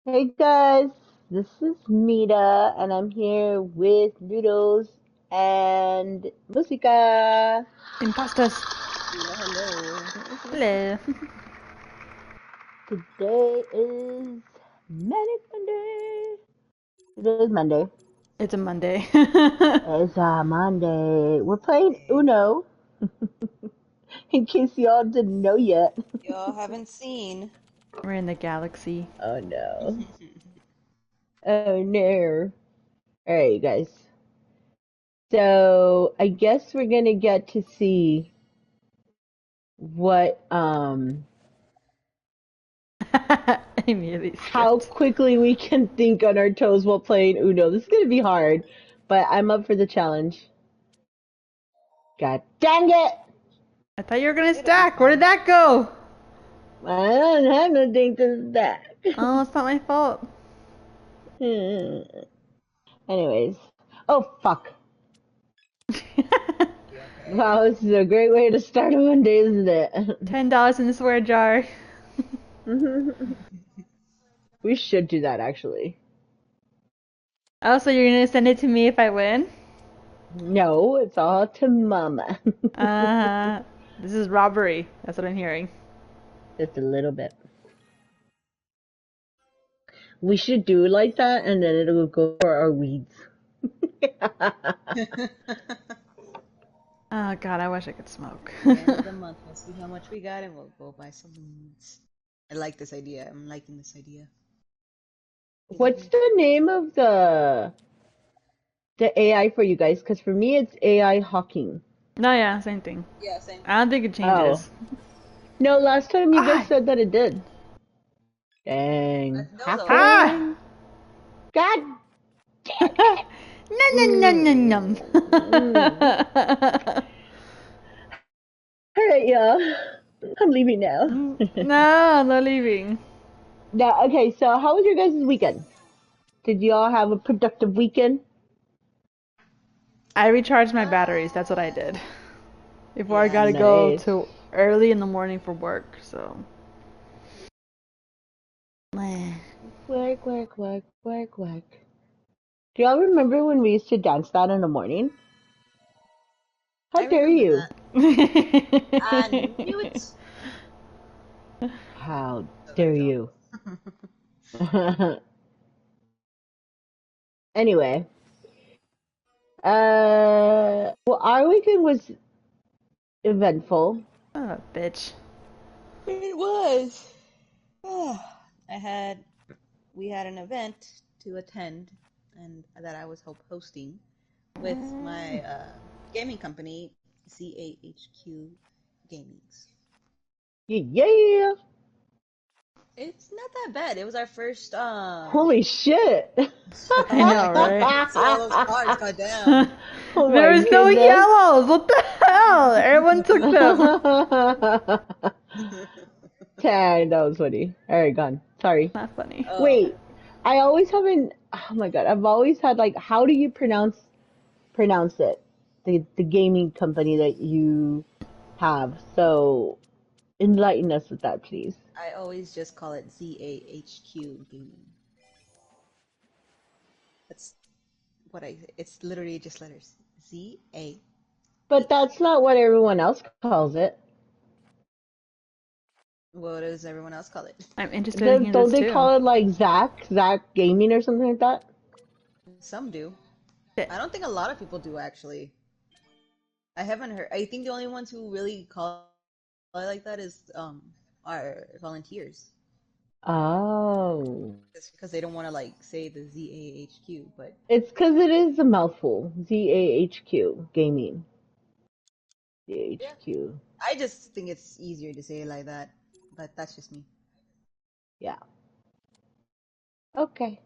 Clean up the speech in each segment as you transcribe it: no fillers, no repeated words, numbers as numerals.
Hey guys, this is Mita, and I'm here with Noodles and Musica. Imposters. Hello, hello. Hello. Today is Manic Monday. Today is Monday. It's a Monday. It's Monday. We're playing Uno, in case y'all didn't know yet. Y'all haven't seen. We're in the galaxy. Oh no. Oh no. Alright, you guys. So, I guess we're gonna get to see what, Immediately how skipped. quickly we can think on our toes while playing Uno. This is gonna be hard, but I'm up for the challenge. God dang it! I thought you were gonna It'll be stack. Where did fun. that go? I don't have nothing to stack. Oh, it's not my fault. Anyways. Oh, fuck. You okay? Wow, this is a great way to start a Monday, isn't it? $10 in the swear jar. We should do that, actually. Oh, so you're gonna send it to me if I win? No, it's all to Mama. Uh, this is robbery. That's what I'm hearing. Just a little bit. We should do it like that, and then it'll go for our weeds. Oh God, I wish I could smoke. At the end of the month, we'll see how much we got and we'll go buy some leads. I like this idea. I'm liking this idea. What's the name of the AI for you guys? Because for me, it's AI hawking. No, yeah, same thing. Yeah, same. I don't think it Oh. changes. No, last time you guys Ah! said that it did. Dang. No, though. Ah! Hacking. God damn it. Nom nom nom nom Mm. nom. All right, y'all. I'm leaving now. No, not leaving. Now, okay, so how was your guys' weekend? Did you all have a productive weekend? I recharged my batteries. That's what I did. Before I Yeah, gotta go Nice. to early in the morning for work, so. Meh. Work, work, work, work, work. Do y'all remember when we used to dance that in the morning? How I dare remember you? that. I knew it. How So dare very jealous. you? Anyway, well, our weekend was eventful. Oh, bitch. It was. I had we had an event to attend and that I was hosting with my gaming company, CAHQ Gamings. Yeah. It's not that bad. It was our first Holy shit. I know, right? see all those cards, goddamn. Oh There my was no goodness. yellows. What the hell? Everyone took them. Dang, that was funny. All right, gone. Sorry. Not funny. Oh, Wait, I always haven't. Oh my god, I've always had like, how do you pronounce it? The gaming company that you have. So enlighten us with that, please. I always just call it ZAHQ Gaming. That's what I. It's literally just letters. ZAHQ. But that's not what everyone else calls it. What does everyone else call it? I'm interested in hearing Don't this they too. call it like Zach Gaming or something like that? Some do. Shit. I don't think a lot of people do actually. I haven't heard. I think the only ones who really call it like that is our volunteers. Oh, It's because they don't want to like say the ZAHQ, but it's because it is a mouthful. ZAHQ Gaming. yeah, ZAHQ. I just think it's easier to say it like that. But that's just me. Yeah. Okay.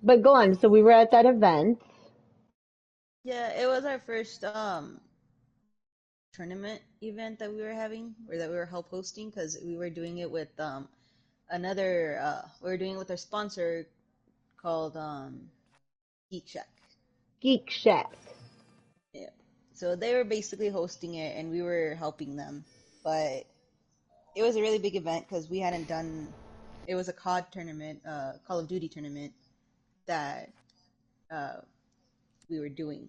But go on. So we were at that event. Yeah, it was our first tournament event that we were having or that we were help hosting because we were doing it with another we were doing it with our sponsor called Geek Shack. Geek Shack. Yeah. So they were basically hosting it and we were helping them. But it was a really big event because we hadn't done it was a COD tournament, Call of Duty tournament that uh, we were doing,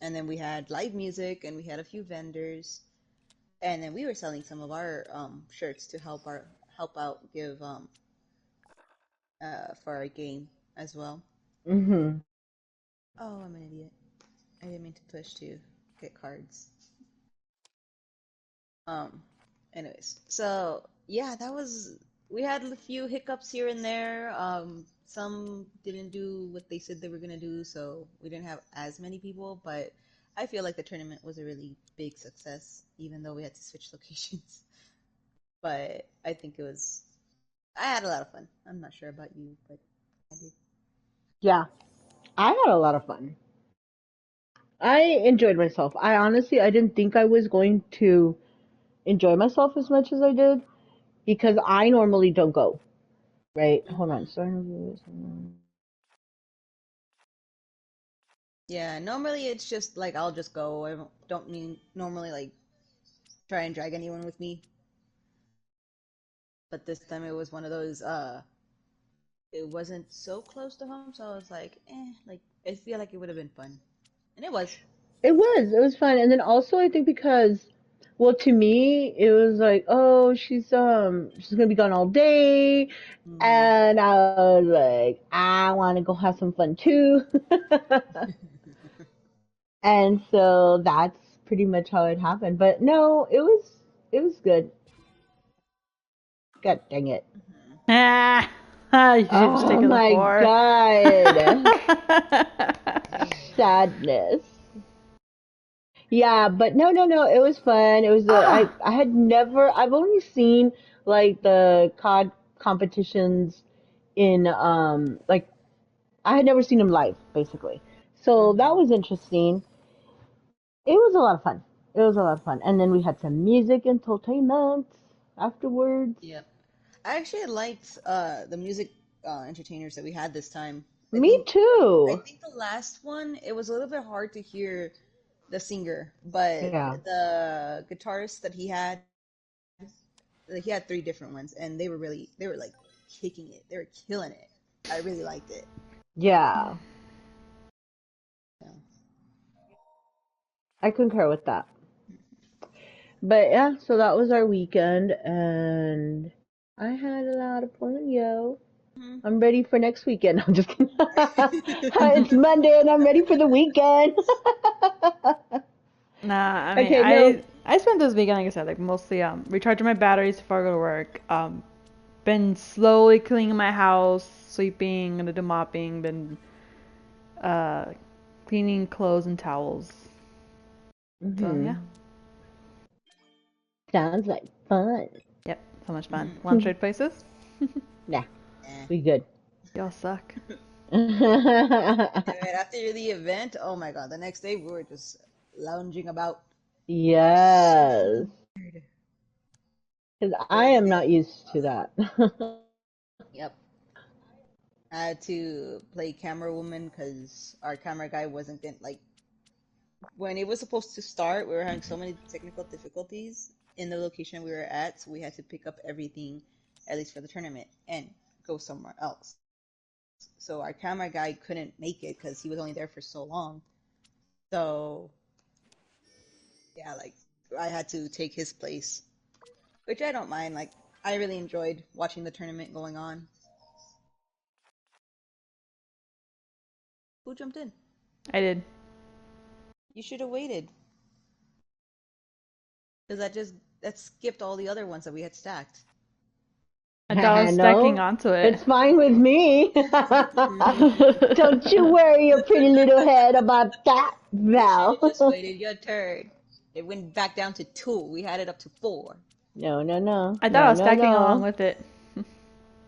and then we had live music and we had a few vendors, and then we were selling some of our shirts to help out give for our game as well. Mhm. Oh, I'm an idiot. I didn't mean to push to get cards. Um, anyways, so yeah, that was we had a few hiccups here and there. Some didn't do what they said they were gonna do, so we didn't have as many people. But I feel like the tournament was a really big success, even though we had to switch locations. But I think it was. I had a lot of fun. I'm not sure about you, but I did. Yeah, I had a lot of fun. I enjoyed myself. I didn't think I was going to enjoy myself as much as I did because I normally don't go. Right? Hold on. Hmm. So Yeah, normally it's just like I'll just go. I don't need normally like try and drag anyone with me. But this time it was one of those it wasn't so close to home, so I was like, like I feel like it would have been fun. And it was. it was fun, and then also I think because, well, to me it was like, oh, she's gonna be gone all day, Hmm. and I was like, I want to go have some fun too, and so that's pretty much how it happened. But no, it was good. God dang it! Ah, you should have just Oh taken the my 4. God, sadness. Yeah, but no, no, no. It was fun. It was Ah, I had never. I've only seen like the COD competitions in like I had never seen them live basically. So that Hmm. was interesting. It was a lot of fun. It was a lot of fun. And then we had some music entertainment afterwards. Yep. I actually liked the music entertainers that we had this time. I Me think I too. think the last one it was a little bit hard to hear the singer, but Yeah. the guitarist that he had three different ones, and they were like kicking it. They were killing it. I really liked it. Yeah. So, I concur with that. But yeah, so that was our weekend and I had a lot of fun, yo. mhm. I'm ready for next weekend. I'm just kidding. It's Monday and I'm ready for the weekend. nah, I mean, Okay, no. I spent this weekend, like I said, like mostly recharging my batteries before I go to work. Been slowly cleaning my house, sweeping, gonna do mopping, been uh cleaning clothes and towels. So yeah, Hmm. Sounds like fun. yep, so much fun. Mhm. Want to trade places? Nah, Eh. we good. Y'all suck. Right after the event, oh my god, the next day we were just lounging about. We were so Yes, tired. because It I was am not used to that. yep. I had to play camera woman because our camera guy wasn't getting like when it was supposed to start. We were having so many technical difficulties in the location we were at, so we had to pick up everything, at least for the tournament, and go somewhere else. So our camera guy couldn't make it because he was only there for so long. So yeah, like I had to take his place, which I don't mind. Like I really enjoyed watching the tournament going on. Who jumped in? I did. You should have waited because that skipped all the other ones that we had stacked. I thought I was stacking No, onto it. it's fine with me. Don't you worry your pretty little head about that, You should have just Val. waited your turn. It went back down to two. We had it up to four. No, no, no, I thought I no, was no, stacking along no, with it.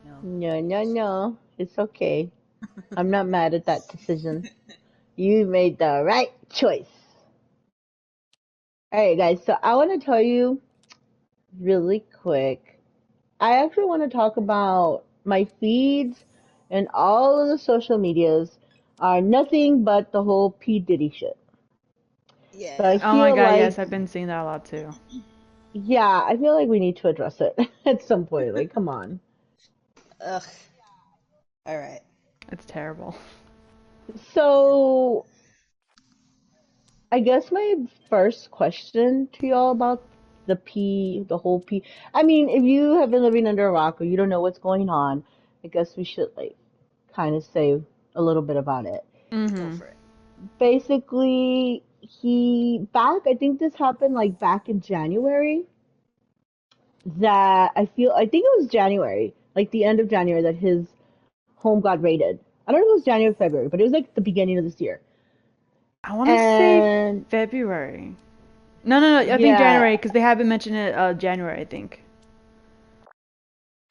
No. no, no, no. It's okay. I'm not mad at that decision. You made the right choice. All right, guys. So I want to tell you really quick. I actually want to talk about my feeds and all of the social medias are nothing but the whole P Diddy shit. So I Yeah. Oh my feel god, like, yes, I've been seeing that a lot too. yeah, I feel like we need to address it at some point. Like, come on. Ugh. All right. It's terrible. So I guess my first question to y'all about the whole P. I mean, if you have been living under a rock or you don't know what's going on, I guess we should like kind of say a little bit about it. Go Mhm. for it. Basically, I think this happened like back in January, that I think it was January, like the end of January, that his home got raided. I don't know if it was January or February, but it was like the beginning of this year. I want to say And February. No, no, no. I think yeah, January because they haven't mentioned it. January, I think.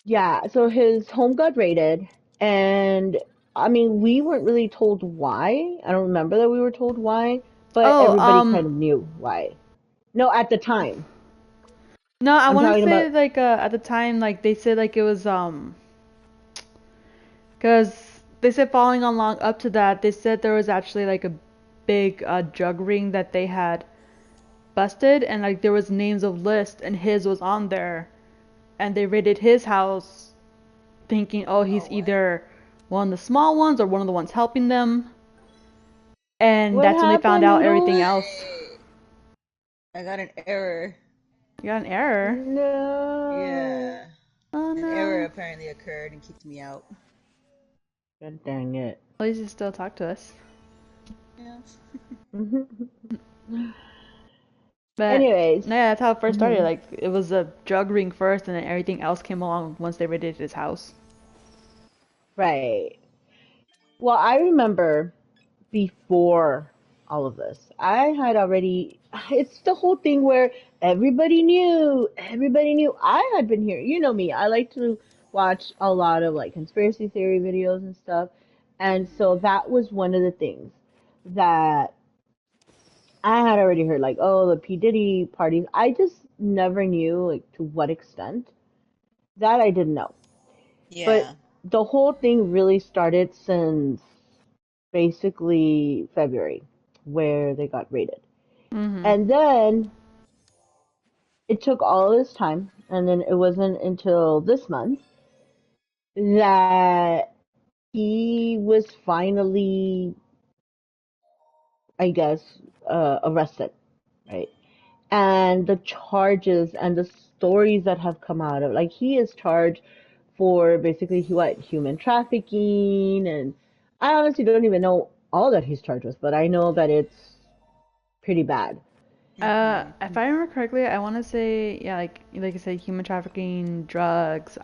yeah, so his home got raided, and I mean, we weren't really told why. I don't remember that we were told why, but Oh, everybody kind of knew why. No, at the time. no. I I'm want to talking say about, like at the time like they said like it was because they said following along up to that they said there was actually like a big drug ring that they had busted and like there was names of list and his was on there and they raided his house thinking oh Oh, he's what? either one of the small ones or one of the ones helping them and what that's when they found happened, out everything Noodles? else. What? I got an error. You got an error. No. Yeah. Oh An error no. apparently occurred and kicked me out. God dang it. At least you still talk to us. Yeah. But Anyways, no, yeah, that's how it first started. hmm Like it was a drug ring first, and then everything else came along once they raided his house. right. Well, I remember before all of this, I had already, it's the whole thing where everybody knew I had been here. You know me, I like to watch a lot of like conspiracy theory videos and stuff. And so that was one of the things that I had already heard, like, oh, the P. Diddy parties. I just never knew, like, to what extent. That I didn't know. But Yeah. the whole thing really started since basically February, where they got raided. Mhm. And then it took all this time, and then it wasn't until this month that he was finally, I guess, arrested, right? And the charges and the stories that have come out of, like, he is charged for basically what, human trafficking, and I honestly don't even know all that he's charged with, but I know that it's pretty bad. Mhm. If I remember correctly, I want to say yeah, like I said, human trafficking, drugs,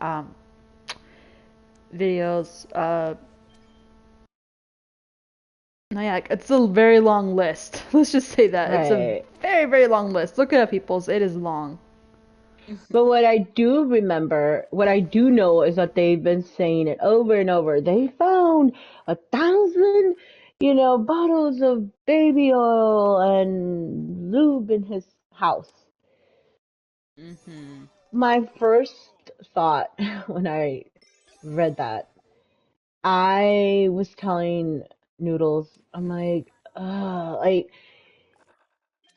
videos. No, yeah, it's a very long list. Let's just say that it's a Right. very very long list. Look it up, peoples. It is long. But what I do remember, what I do know is that they've been saying it over and over. They found 1,000, bottles of baby oil and lube in his house. Mhm. My first thought when I read that, I was telling Noodles, I'm like, like,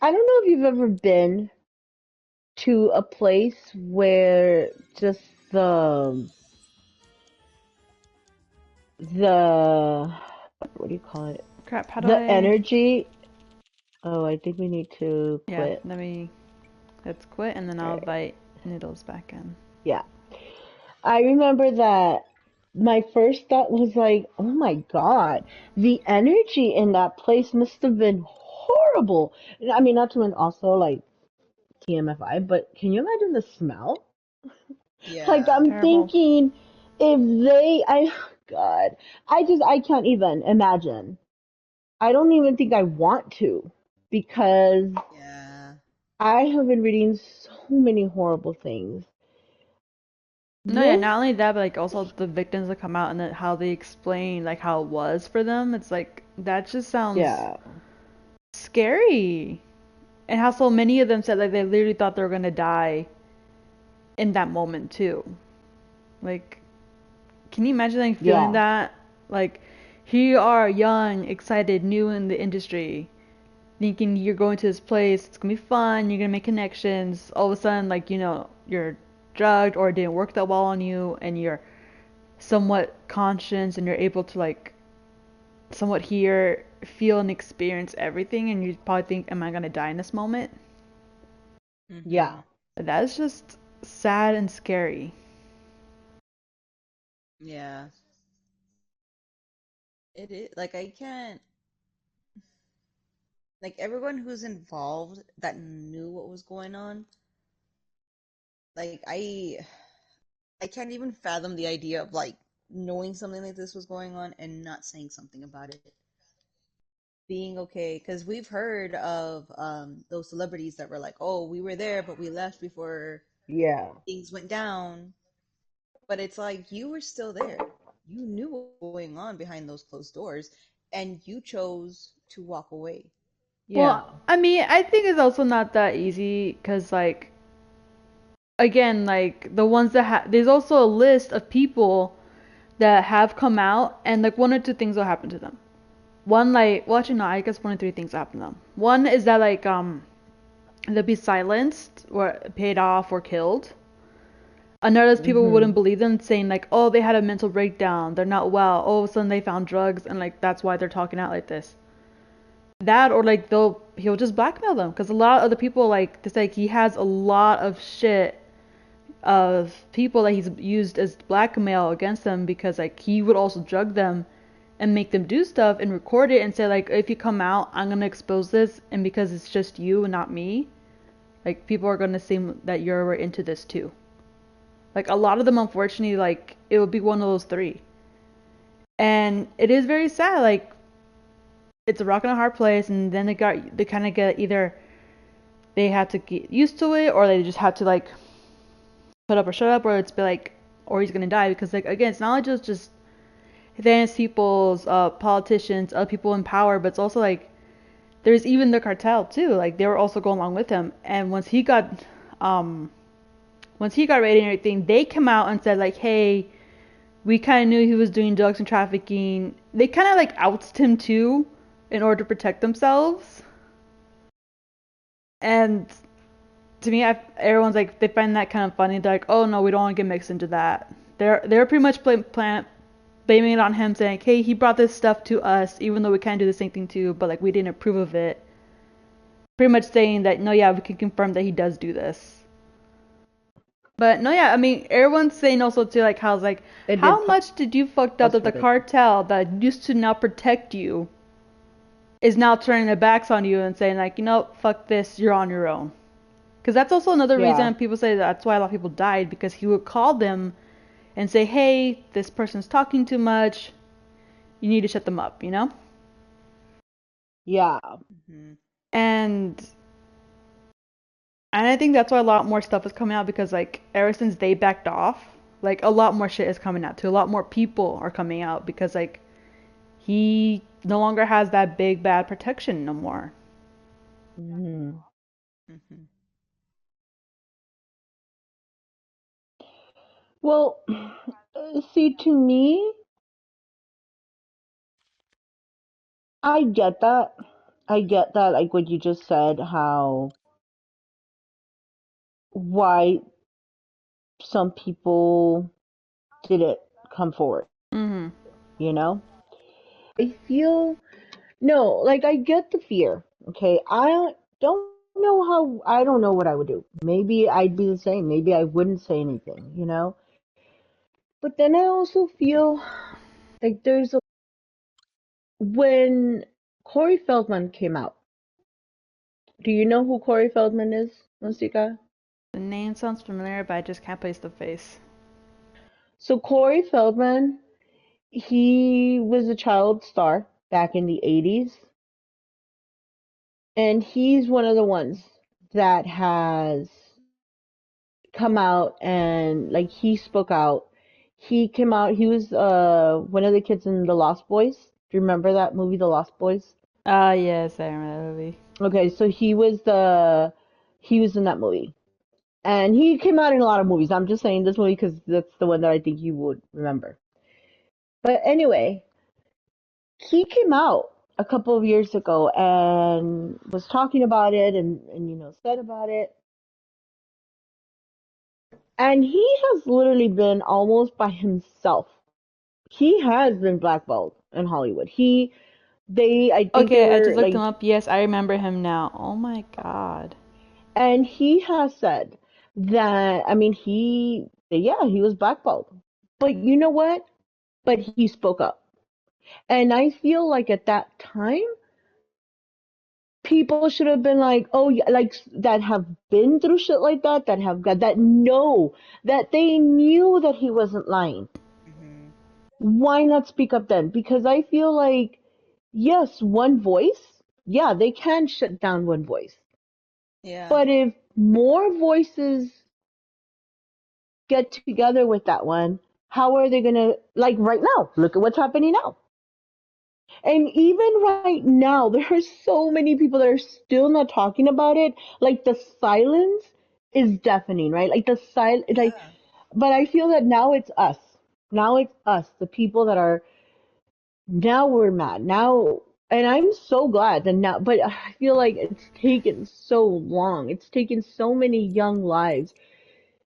I don't know if you've ever been to a place where just the what do you call it? Crap. How do The I? energy. Oh, I think we need to Yeah. quit. Let's quit, and then All I'll right. invite Noodles back in. Yeah. I remember that my first thought was like, oh my God, the energy in that place must have been horrible. I mean, not to also like TMFI, but can you imagine the smell? Like, Yeah. I'm Terrible. thinking God, I can't even imagine. I don't even think I want to, because Yeah. I have been reading so many horrible things. No, yeah, This, not only that, but like also the victims that come out and then how they explain like how it was for them. It's like that just sounds yeah, scary. And how so many of them said like they literally thought they were gonna die in that moment too. Like, can you imagine like feeling yeah, that? Like, here you are, young, excited, new in the industry, thinking you're going to this place, it's gonna be fun, you're gonna make connections. All of a sudden, like, you're drugged or it didn't work that well on you, and you're somewhat conscious and you're able to like somewhat hear, feel, and experience everything, and you probably think, "Am I gonna die in this moment?" Mm-hmm. Yeah. But that's just sad and scary. Yeah. It is like I can't like everyone who's involved that knew what was going on, like I can't even fathom the idea of like knowing something like this was going on and not saying something about it. Being okay, because we've heard of those celebrities that were like, "Oh, we were there, but we left before Yeah. things went down." But it's like you were still there. You knew what was going on behind those closed doors, and you chose to walk away. Yeah. Well, I mean, I think it's also not that easy because, like, again, like the ones that there's also a list of people that have come out, and like one or two things will happen to them. One, like, well, actually, no, I guess one or three things will happen to them. One is that, like, they'll be silenced or paid off or killed. Another is people wouldn't Mhm. believe them, saying like, "Oh, they had a mental breakdown. They're not well. All of a sudden, they found drugs, and like that's why they're talking out like this." That or like he'll just blackmail them because a lot of other people like it's like he has a lot of shit of people that he's used as blackmail against them because like he would also drug them and make them do stuff and record it and say like if you come out I'm gonna expose this and because it's just you and not me like people are gonna seem that you're into this too. Like a lot of them, unfortunately, like it would be one of those three. And it is very sad. Like it's a rock and a hard place, and then they kind of get either they have to get used to it, or they just have to like put up or shut up, or it's be like, or he's gonna die because like again, it's not just advanced people's, politicians, other people in power, but it's also like there's even the cartel too. Like they were also going along with him, and um, once he got ready and everything, they come out and said like, hey, we kind of knew he was doing drugs and trafficking. They kind of like ousted him too in order to protect themselves. And to me, everyone's like they find that kind of funny. They're like, oh no, we don't want to get mixed into that. They're pretty much blaming it on him, saying, hey, he brought this stuff to us, even though we kind of do the same thing too, but like we didn't approve of it. Pretty much saying that no, yeah, we can confirm that he does do this. But no, yeah, I mean, everyone's saying also too, like, how's like, It did how much did you fucked up pause that for the it. cartel that used to now protect you is now turning their backs on you and saying like, you know, fuck this, you're on your own. Because that's also another Yeah. reason people say that's why a lot of people died because he would call them and say, hey, this person's talking too much, you need to shut them up, you know? Yeah. Mm-hmm. And I think that's why a lot more stuff is coming out because like ever since they backed off, like a lot more shit is coming out too. A lot more people are coming out because like he no longer has that big bad protection no more. Mhm. Mm-hmm. Well, see, to me, I get that. I get that, like what you just said, how why some people didn't come forward, Mhm. you know? I feel no, like I get the fear. Okay, don't know how. I don't know what I would do. Maybe I'd be the same. Maybe I wouldn't say anything, you know. But then I also feel like when Corey Feldman came out. Do you know who Corey Feldman is, Musika? The name sounds familiar, but I just can't place the face. So Corey Feldman, he was a child star back in the 80s, and he's one of the ones that has come out and like he spoke out. He came out, he was one of the kids in The Lost Boys. Do you remember that movie, The Lost Boys? Ah, yes, I remember that movie. Okay, so he was in that movie. And he came out in a lot of movies. I'm just saying this movie because that's the one that I think you would remember. But anyway, he came out a couple of years ago and was talking about it and said about it. And he has literally been almost by himself. he has been blackballed in Hollywood. I think they Okay, I just were looked him like, up. Yes, I remember him now. Oh my God. and he has said that, I mean, he was blackballed. But you know what? But he spoke up. And I feel like at that time, people should have been like, oh, yeah, like that have been through shit like that, that have got that know that they knew that he wasn't lying. Mhm. Why not speak up then? Because I feel like, yes, one voice, yeah, they can shut down one voice. Yeah. But if more voices get together with that one, how are they gonna, like right now? Look at what's happening now. And even right now, there are so many people that are still not talking about it. Like the silence is deafening, right? Like Yeah. but I feel that now it's us. Now it's us, the people that are, now we're mad. Now, and I'm so glad that now, but I feel like it's taken so long. It's taken so many young lives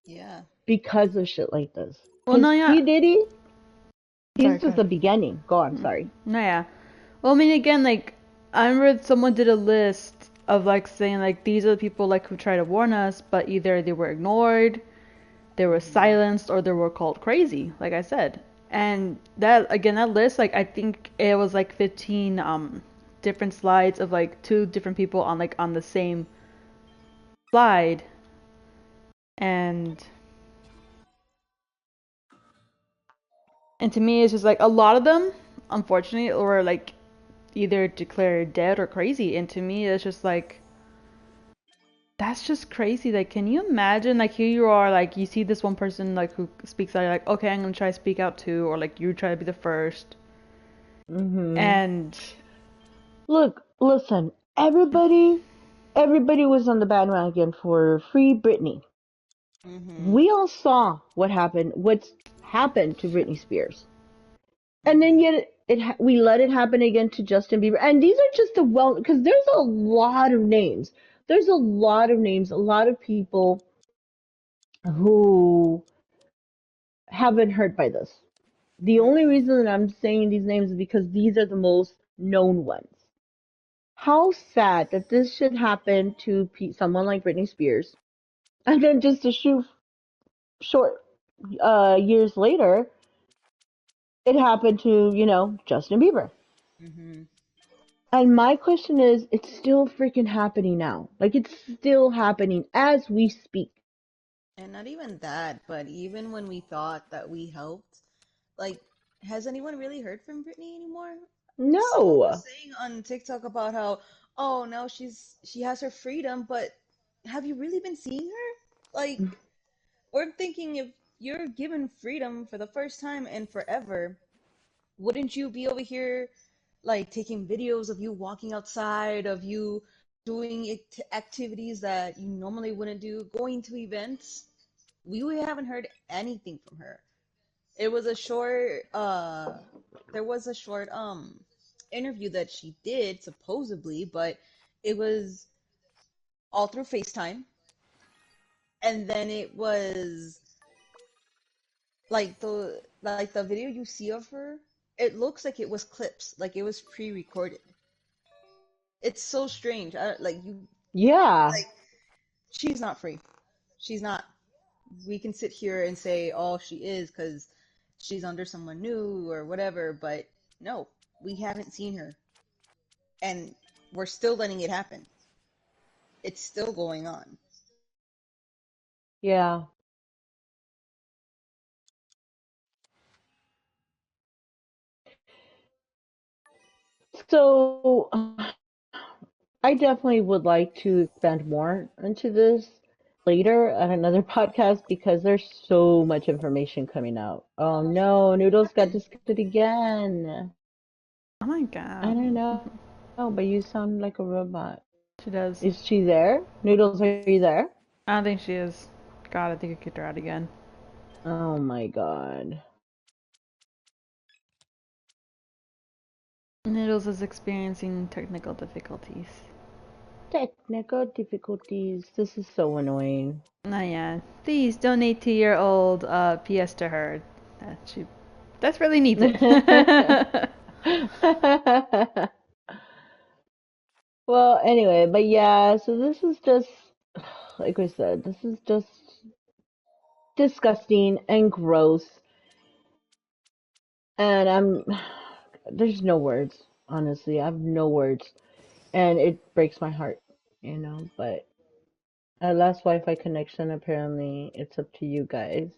Yeah. because of shit like this. Well, no, Because yeah. P. Diddy, Sorry, he's go just ahead. the beginning. Go on, sorry. No, yeah. Well, I mean, again, like, I remember someone did a list of, like, saying, like, these are the people, like, who try to warn us, but either they were ignored, they were Mhm. silenced, or they were called crazy, like I said. And that, again, that list, like, I think it was, like, 15, different slides of, like, two different people on, like, on the same slide. And, and to me, it's just, like, a lot of them, unfortunately, were, like, either declared dead or crazy. And to me, it's just, like, that's just crazy. Like, can you imagine? Like, here you are, like, you see this one person, like, who speaks out, you're like, okay, I'm gonna try to speak out too, or like, you try to be the first. Hmm. And, Look, listen, everybody was on the bandwagon for Free Britney. Mhm. We all saw what's happened to Britney Spears. And then Mhm. yet we let it happen again to Justin Bieber. And these are just because there's a lot of names. There's a lot of names, a lot of people who have been hurt by this. The only Mhm. reason that I'm saying these names is because these are the most known ones. How sad that this should happen to someone like Britney Spears, and then just a few short years later, it happened to Justin Bieber. Mhm. And my question is, it's still freaking happening now. Like it's still happening as we speak. And not even that, but even when we thought that we helped, like, has anyone really heard from Britney anymore? Someone was No. saying on TikTok about how, oh, now she has her freedom, but have you really been seeing her? Like, we're thinking if you're given freedom for the first time and forever, wouldn't you be over here like taking videos of you walking outside, of you doing activities that you normally wouldn't do, going to events? We haven't heard anything from her. It was a short there was a short interview that she did supposedly, but it was all through FaceTime, and then it was like the video you see of her, it looks like it was clips, like it was pre-recorded. It's so strange. Yeah. Like she's not free. She's not. We can sit here and say, "Oh, she is," because she's under someone new or whatever. But no, we haven't seen her, and we're still letting it happen. It's still going on. Yeah. So I definitely would like to expand more into this later at another podcast because there's so much information coming out. Oh no, What Noodles got happened? disconnected again. oh my I God. don't know, but you sound like a robot. She does. Is she there? Noodles, are you there? I don't think she is. God, I think I kicked her out again. Oh my god. Noodles is experiencing technical difficulties. Technical difficulties. This is so annoying. Oh yeah. Please donate to your old PS to her. She Desperately needs it. Well, anyway, but yeah, so this is just, like I said, this is just disgusting and gross. And there's no words, honestly. I have no words. And it breaks my heart, but at last Wi-Fi connection, apparently, it's up to you guys.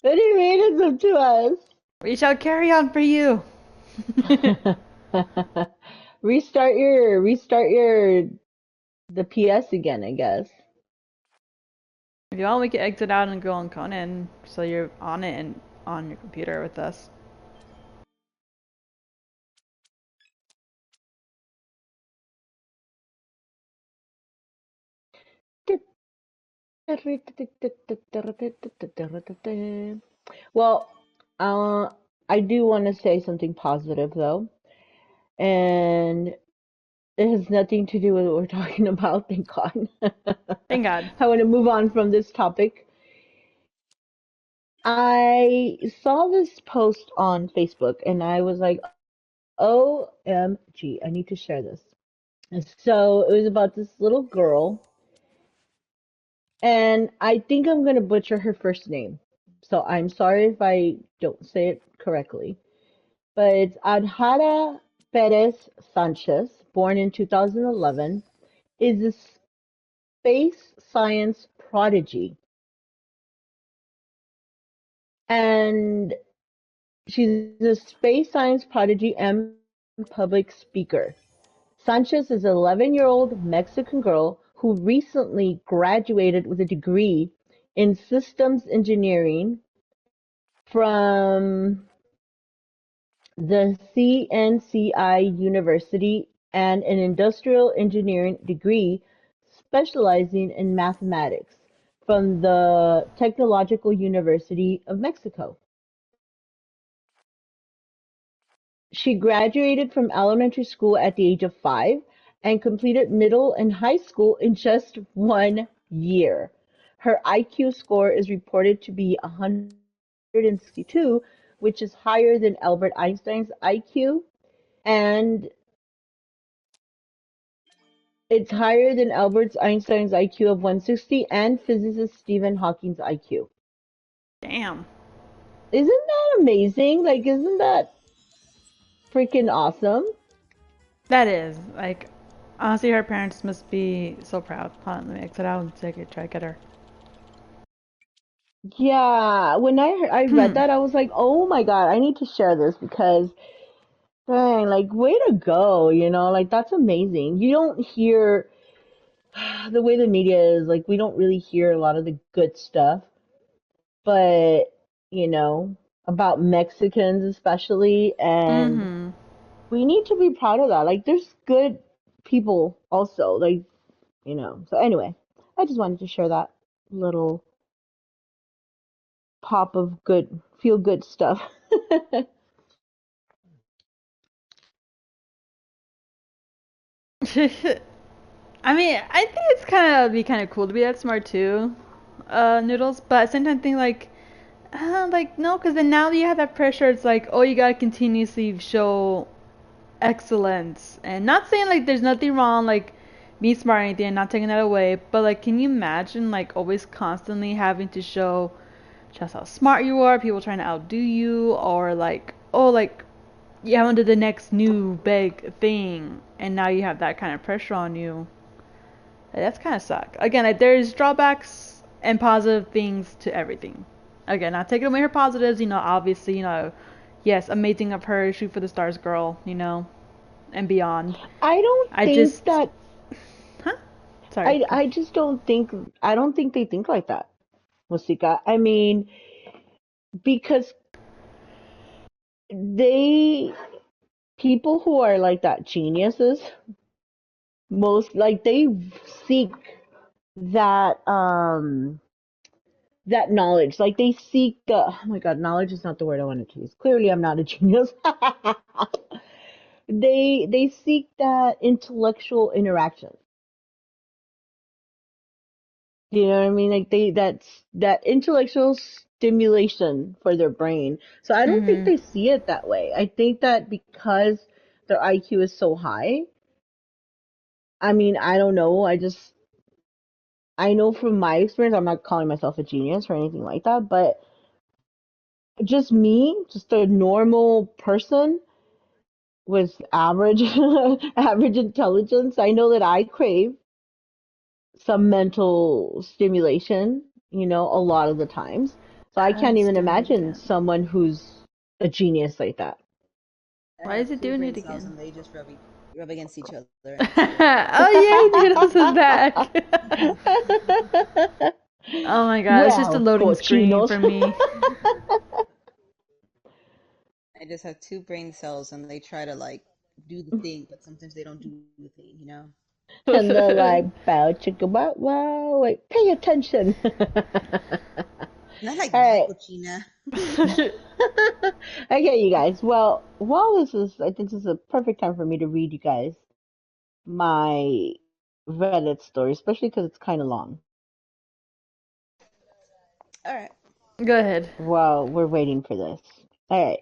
What do you mean it's up to We shall carry on for you. us? Restart the PS again, I guess. If you want, we can exit out and go on Conan, so you're on it and on your computer with us. Well, uh, I do want to say something positive though, and it has nothing to do with what we're talking about, thank God. Thank God. I want to move on from this topic. I saw this post on Facebook and I was like, OMG, I need to share this. And so it was about this little girl, and I think I'm going to butcher her first name. So I'm sorry if I don't say it correctly. But it's Adhara Perez Sanchez, born in 2011, is a space science prodigy. And she's a space science prodigy and public speaker. Sanchez is an 11-year-old Mexican girl who recently graduated with a degree in systems engineering from the CNCI University and an industrial engineering degree specializing in mathematics from the Technological University of Mexico. She graduated from elementary school at the age of 5 and completed middle and high school in just 1 year. Her IQ score is reported to be 162, which is higher than Albert Einstein's IQ, and it's higher than Albert Einstein's IQ of 160 and physicist Stephen Hawking's IQ. Damn. Isn't that amazing? Like, isn't that freaking awesome? That is. Like, honestly, her parents must be so proud. Hold on, let me exit out and try to get her. Yeah, when I read Hmm. that, I was like, oh my God, I need to share this because, dang, like, way to go, like, that's amazing. You don't hear the way the media is, like, we don't really hear a lot of the good stuff, but, you know, about Mexicans especially, and Mm-hmm. we need to be proud of that. Like, there's good people also, like, So anyway, I just wanted to share that little pop of good, feel good stuff. I mean, I think it's kind of be kind of cool to be that smart too, Noodles. But at the same time, think like no, because then now you have that pressure. It's like, oh, you gotta continuously show excellence, and not saying like there's nothing wrong, like being smart or anything, and not taking that away. But like, can you imagine like always constantly having to show just how smart you are, people trying to outdo you, or like, oh, like you haven't did the next new big thing, and now you have that kind of pressure on you. That's kind of suck. Again, like, there's drawbacks and positive things to everything. Again, not taking away her positives, obviously, yes, amazing of her, shoot for the stars girl, and beyond. I don't I think just, that huh? Sorry. I just don't think they think like that, Musika. I mean, because they people who are like that geniuses, most like they seek that that knowledge. Like they seek the oh my God, knowledge is not the word I wanted to use. Clearly I'm not a genius. They seek that intellectual interaction. You know what I mean? Like that's that intellectual stimulation for their brain. So I don't think Mhm. they see it that way. I think that because their IQ is so high, I mean, I don't know. I know from my experience, I'm not calling myself a genius or anything like that, but just me, just a normal person with average average intelligence, I know that I crave some mental stimulation, a lot of the times. So I I can't just even doing it imagine again. someone who's a genius like that. I Why is have it two doing brain it cells again? and they just rub against each other and it's like, Oh yay, Dinos is back. Oh my god, it's just a Well, loading screen cochinos. for me. I just have two brain cells and they try to like do the thing, but sometimes they don't do the thing, you know? And they're like, bow chicka wow wow, wait, pay attention. Not like All that, right. cochina. Okay, you guys. Well, I think this is a perfect time for me to read you guys my Reddit story, especially because it's kind of long. All right. Go ahead. While we're waiting for this. All right.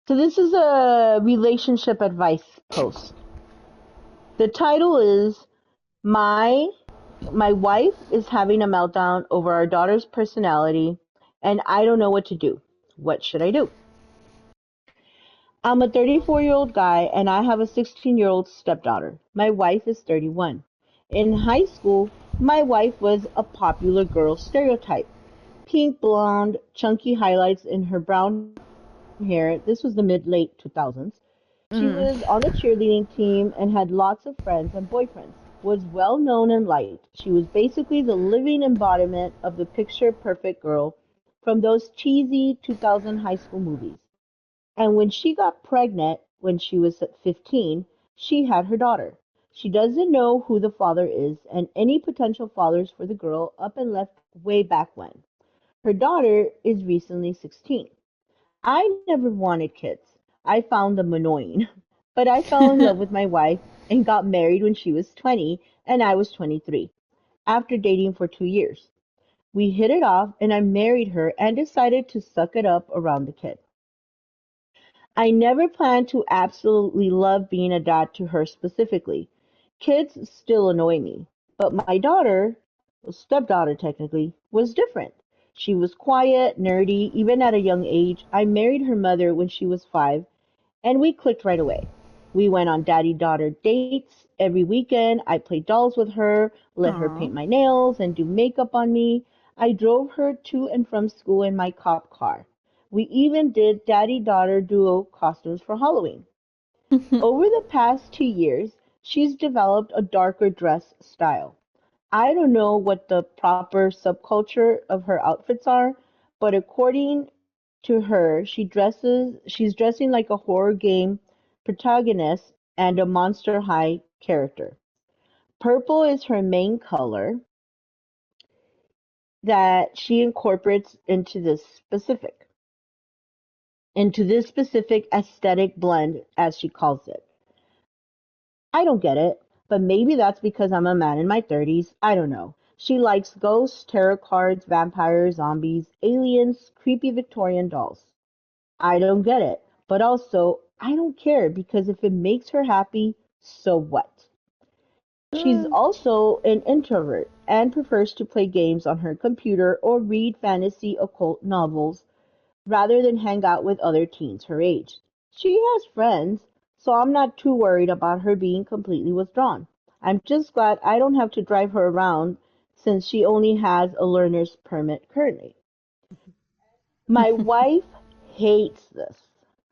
So this is a relationship advice post. The title is my my wife is having a meltdown over our daughter's personality and I don't know what to do. What should I do? I'm a 34-year-old guy and I have a 16-year-old stepdaughter. My wife is 31. In high school, my wife was a popular girl stereotype. Pink blonde, chunky highlights in her brown hair. This was the mid-late 2000s. She was on the Mm. cheerleading team and had lots of friends and boyfriends. Was well known and liked. She was basically the living embodiment of the picture perfect girl from those cheesy 2000 high school movies. And when she got pregnant when she was 15, she had her daughter. She doesn't know who the father is and any potential fathers for the girl up and left way back when. Her daughter is recently 16. I never wanted kids. I found them annoying. But I fell in love with my wife and got married when she was 20 and I was 23 after dating for 2 years. We hit it off and I married her and decided to suck it up around the kid. I never planned to absolutely love being a dad to her specifically. Kids still annoy me. But my daughter, stepdaughter technically, was different. She was quiet, nerdy, even at a young age. I married her mother when she was 5, and we clicked right away. We went on daddy-daughter dates every weekend. I played dolls with her, let her Aw. paint my nails and do makeup on me. I drove her to and from school in my cop car. We even did daddy-daughter duo costumes for Halloween. Over the past 2 years, she's developed a darker dress style. I don't know what the proper subculture of her outfits are, but according to her, she's dressing like a horror game protagonist and a Monster High character. Purple is her main color that she incorporates into this specific aesthetic blend, as she calls it. I don't get it, but maybe that's because I'm a man in my 30s. I don't know. She likes ghosts, tarot cards, vampires, zombies, aliens, creepy Victorian dolls. I don't get it, but also I don't care because if it makes her happy, so what? She's Mm. also an introvert and prefers to play games on her computer or read fantasy occult novels rather than hang out with other teens her age. She has friends, so I'm not too worried about her being completely withdrawn. I'm just glad I don't have to drive her around since she only has a learner's permit currently. My wife hates this.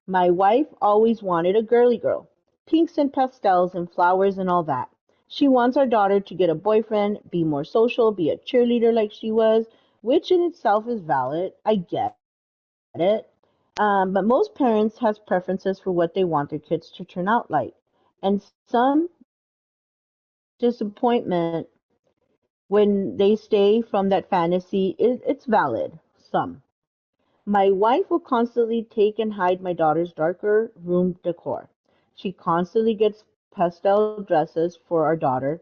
My wife always wanted a girly girl. Pinks and pastels and flowers and all that. She wants our daughter to get a boyfriend, be more social, be a cheerleader like she was, which in itself is valid. I get it. But most parents have preferences for what they want their kids to turn out like. And some disappointment when they stay from that fantasy, it's valid. Some. My wife will constantly take and hide my daughter's darker room decor. She constantly gets pastel dresses for our daughter,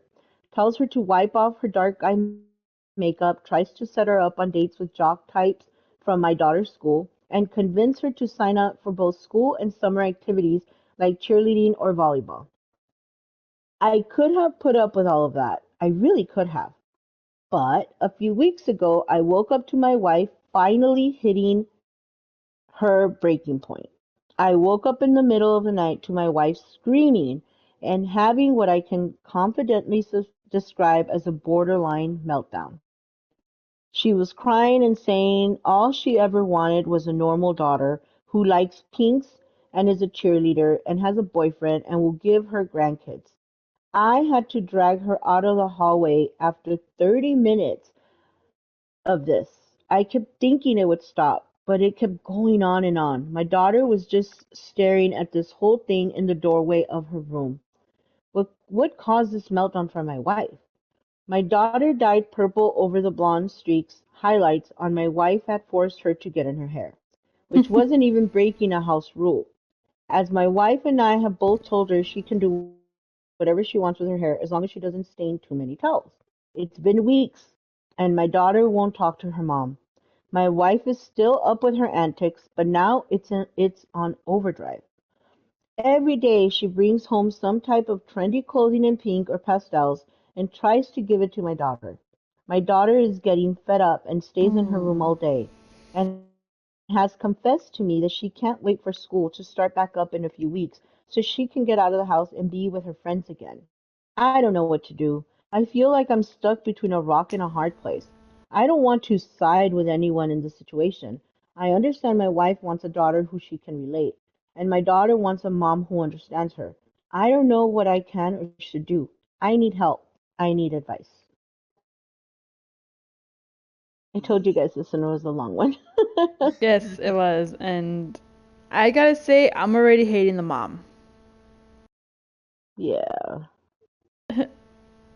tells her to wipe off her dark eye makeup, makeup, tries to set her up on dates with jock types from my daughter's school, and convince her to sign up for both school and summer activities like cheerleading or volleyball. I could have put up with all of that. I really could have. But a few weeks ago, I woke up to my wife finally hitting her breaking point. I woke up in the middle of the night to my wife screaming and having what I can confidently describe as a borderline meltdown. She was crying and saying all she ever wanted was a normal daughter who likes pinks and is a cheerleader and has a boyfriend and will give her grandkids. I had to drag her out of the hallway after 30 minutes of this. I kept thinking it would stop, but it kept going on and on. My daughter was just staring at this whole thing in the doorway of her room. What caused this meltdown for my wife? My daughter dyed purple over the blonde streaks highlights on my wife had forced her to get in her hair, which wasn't even breaking a house rule. As my wife and I have both told her she can do whatever she wants with her hair as long as she doesn't stain too many towels. It's been weeks, and my daughter won't talk to her mom. My wife is still up with her antics, but now it's on overdrive. Every day she brings home some type of trendy clothing in pink or pastels and tries to give it to my daughter. My daughter is getting fed up and stays in her room Mm. all day and has confessed to me that she can't wait for school to start back up in a few weeks so she can get out of the house and be with her friends again. I don't know what to do. I feel like I'm stuck between a rock and a hard place. I don't want to side with anyone in this situation. I understand my wife wants a daughter who she can relate, and my daughter wants a mom who understands her. I don't know what I can or should do. I need help. I need advice. I told you Ye- guys this one was a long one. Yes, it was. And I gotta say, I'm already hating the mom. Yeah.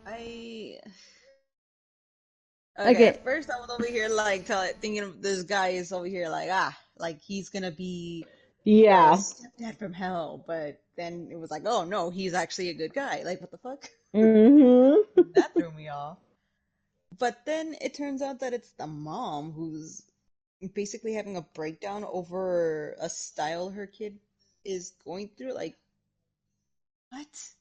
I Okay, Okay. at first I was over here like thinking of this guy is over here like like he's gonna be the Yeah. stepdad from hell, but then it was like, oh no, he's actually a good guy. Like what the fuck? Mhm. That threw me off. But then it turns out that it's the mom who's basically having a breakdown over a style her kid is going through. Like what?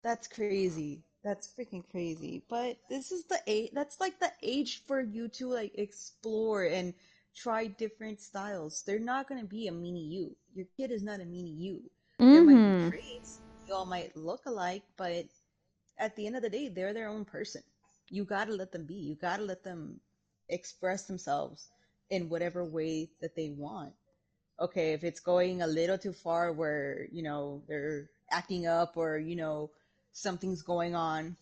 That's crazy. That's freaking crazy. But this is the age, that's like the age for you to like explore and try different styles. They're not going to be a mini you. Your kid is not a mini you. There might be Mm-hmm. traits, you all might look alike, but at the end of the day, they're their own person. You got to let them be. You got to let them express themselves in whatever way that they want. Okay, if it's going a little too far where, they're acting up or, something's going on,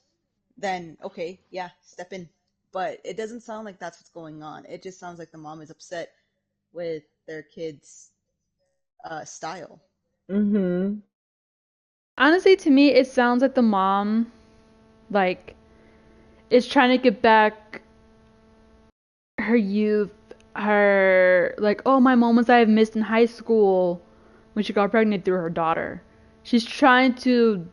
then okay, yeah, step in. But it doesn't sound like that's what's going on. It just sounds like the mom is upset with their kid's style. Mhm. Honestly, to me, it sounds like the mom, like, is trying to get back her youth, her, like, oh, my moments I have missed in high school when she got pregnant through her daughter. She's trying to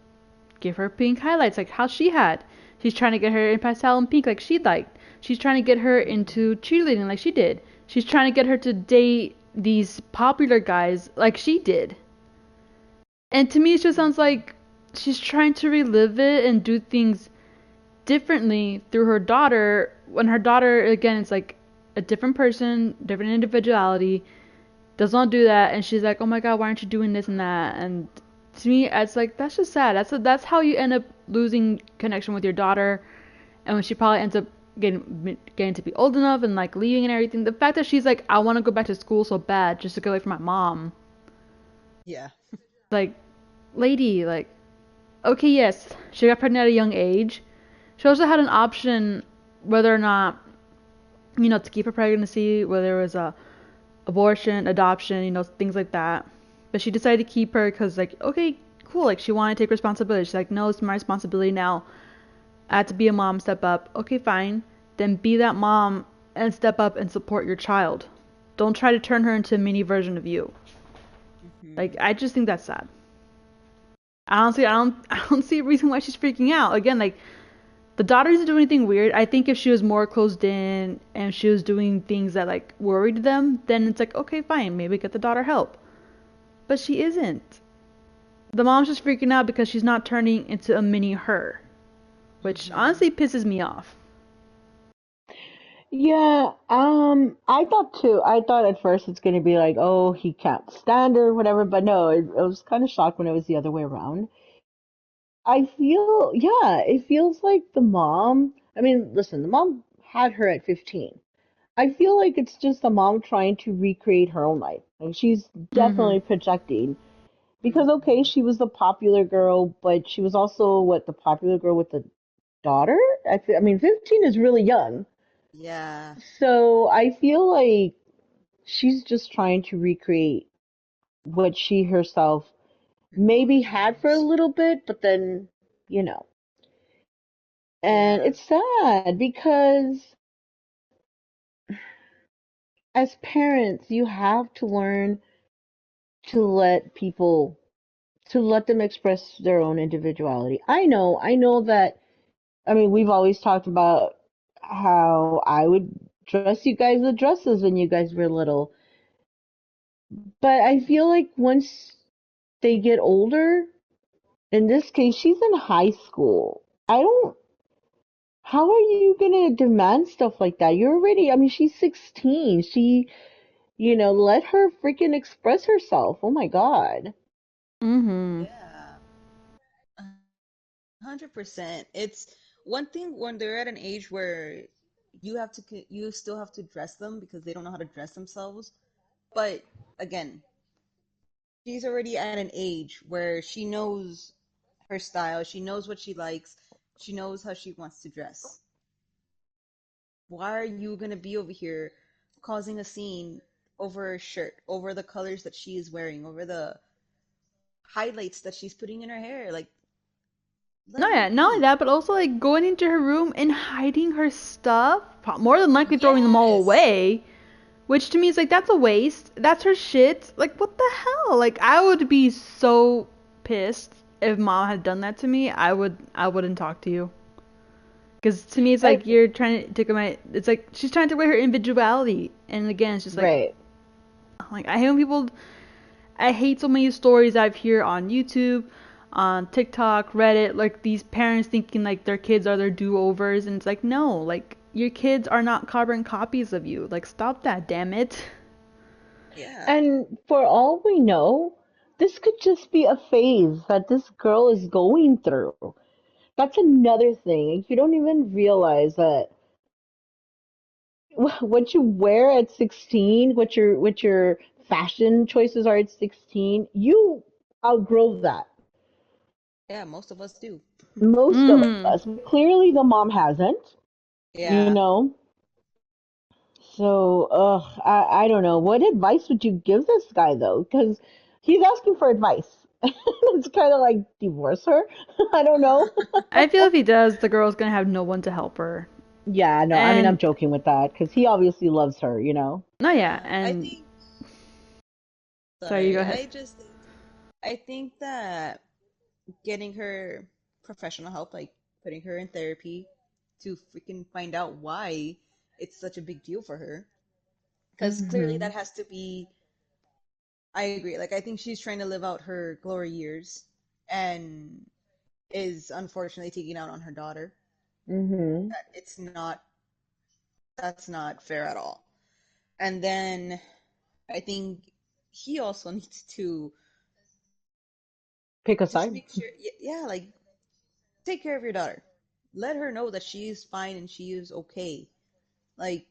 give her pink highlights like how she had. She's trying to get her in pastel and pink like she liked. She's trying to get her into cheerleading like she did. She's trying to get her to date these popular guys like she did. And to me, it just sounds Hmm. like she's trying to relive it and do things differently through her daughter. When her daughter, again, is like a different person, different individuality, does not do that, and she's like, "Oh my God, why aren't you doing this and that?" And to me, it's like that's just sad. That's how you end up losing connection with your daughter, and when she probably ends up getting to be old enough and like leaving and everything. The fact that she's like, "I want to go back to school so bad just to get away from my mom," Yeah. like, lady, like, okay, yes, she got pregnant at a young age. She also had an option whether or not to keep her pregnancy, whether it was a abortion, adoption, things like that. But she decided to keep her because, like, okay, cool. Like, she wanted to take responsibility. She's like, no, it's my responsibility now. I had to be a mom, step up. Okay, fine. Then be that mom and step up and support your child. Don't try to turn her into a mini version of you. Like, Hmm. I just think that's sad. Honestly, I don't see a reason why she's freaking out. Again, like, The daughter doesn't do anything weird. I think if she was more closed in and she was doing things that like worried them, then it's like, okay, fine, maybe get the daughter help. But she isn't. The mom's just freaking out because she's not turning into a mini her, which Hmm. honestly pisses me off. Yeah, I thought too. I thought at first it's gonna be like, oh, he can't stand her, whatever. But no, I was kind of shocked when it was the other way around. I feel, yeah, it feels like the mom. I mean, listen, the mom had her at 15. I feel like it's just the mom trying to recreate her own life. Like she's Mm-hmm. definitely projecting because okay, Hmm. she was the popular girl, but she was also what the popular girl with the daughter. I mean, 15 is really young. Yeah. So I feel like she's just trying to recreate what she herself maybe had for a Experienced. little bit, but then, you know. And Yeah. it's sad because as parents, you have to learn to let people, to let them express their own individuality. I know that, I mean, we've always talked about how I would dress you guys with dresses when you guys were little. But I feel like once they get older, in this case, she's in high school. I don't, how are you gonna demand stuff like that? You're already, I mean, she's 16. Let her freaking express herself. Oh my God. Mm-hmm. Yeah. 100%. It's one thing when they're at an age where you still have to dress them because they don't know how to dress themselves. But again, she's already at an age where she knows her style, she knows what she likes, she knows how she wants to dress. Why are you gonna be over here causing a scene over a shirt, over the colors that she is wearing, over the highlights that she's putting in her hair? Like, let No, her yeah, not only be. that, but also like going into her room and hiding her stuff, more than likely throwing them all Yes. away. Which to me is like that's a waste. That's her shit. Like what the hell? Like I would be so pissed if mom had done that to me. I wouldn't talk to you. Because to me it's And like you're trying to take away. It's like she's trying to take away her individuality. And again, it's just right. like I hate when people. I hate so many stories I've heard on YouTube, on TikTok, Reddit. Like these parents thinking like their kids are their do-overs, and it's like no, like your kids are not carbon copies of you. Like stop that, damn it. Yeah. And for all we know, this could just be a phase that this girl is going through. That's another thing. You don't even realize that what you wear at 16, what your fashion choices are at 16, you outgrow that. Yeah, most of us do. Most of Mm-hmm. us. Clearly the mom hasn't, you Yeah. know. So, I don't know. What advice would you give this guy though? Because he's asking for advice. It's kind of like divorce her. I don't know. I feel if he does, the girl's gonna have no one to help her. Yeah, no, I mean, I'm And joking with that because he obviously loves her. no, yeah, Yeah. I and think, sorry, you go sorry, ahead. I think that getting her professional help, like putting her in therapy to freaking find out why it's such a big deal for her. Because clearly Hmm. that has to be, I agree. Like, I think she's trying to live out her glory years and is unfortunately taking out on her daughter. Hmm. That it's not, that's not fair at all. And then I think he also needs to Pick a just side. make sure, yeah, like take care of your daughter. Let her know that she is fine and she is okay. Like,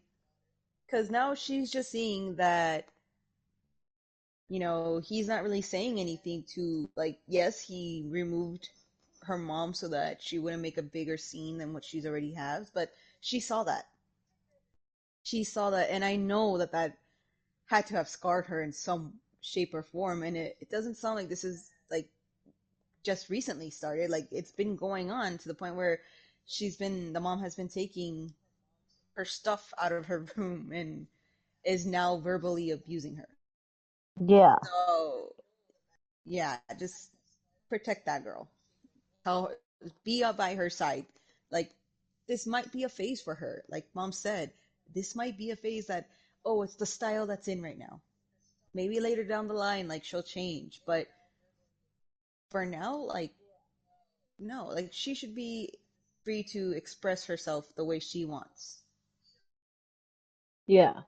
because now she's just seeing that, he's not really saying anything to, like, yes, he removed her mom so that she wouldn't make a bigger scene than what she's already has, but she saw that. She saw that, and I know that that had to have scarred her in some shape or form. And it doesn't sound like this is like just recently started. Like it's been going on to the point where the mom has been taking her stuff out of her room and is now verbally abusing her. Yeah. So yeah, just protect that girl. Tell her, be up by her side. Like this might be a phase for her. Like mom said, this might be a phase that, oh, it's the style that's in right now. Maybe later down the line, like she'll change. But for now, like, no, like she should be free to express herself the way she wants. Yeah.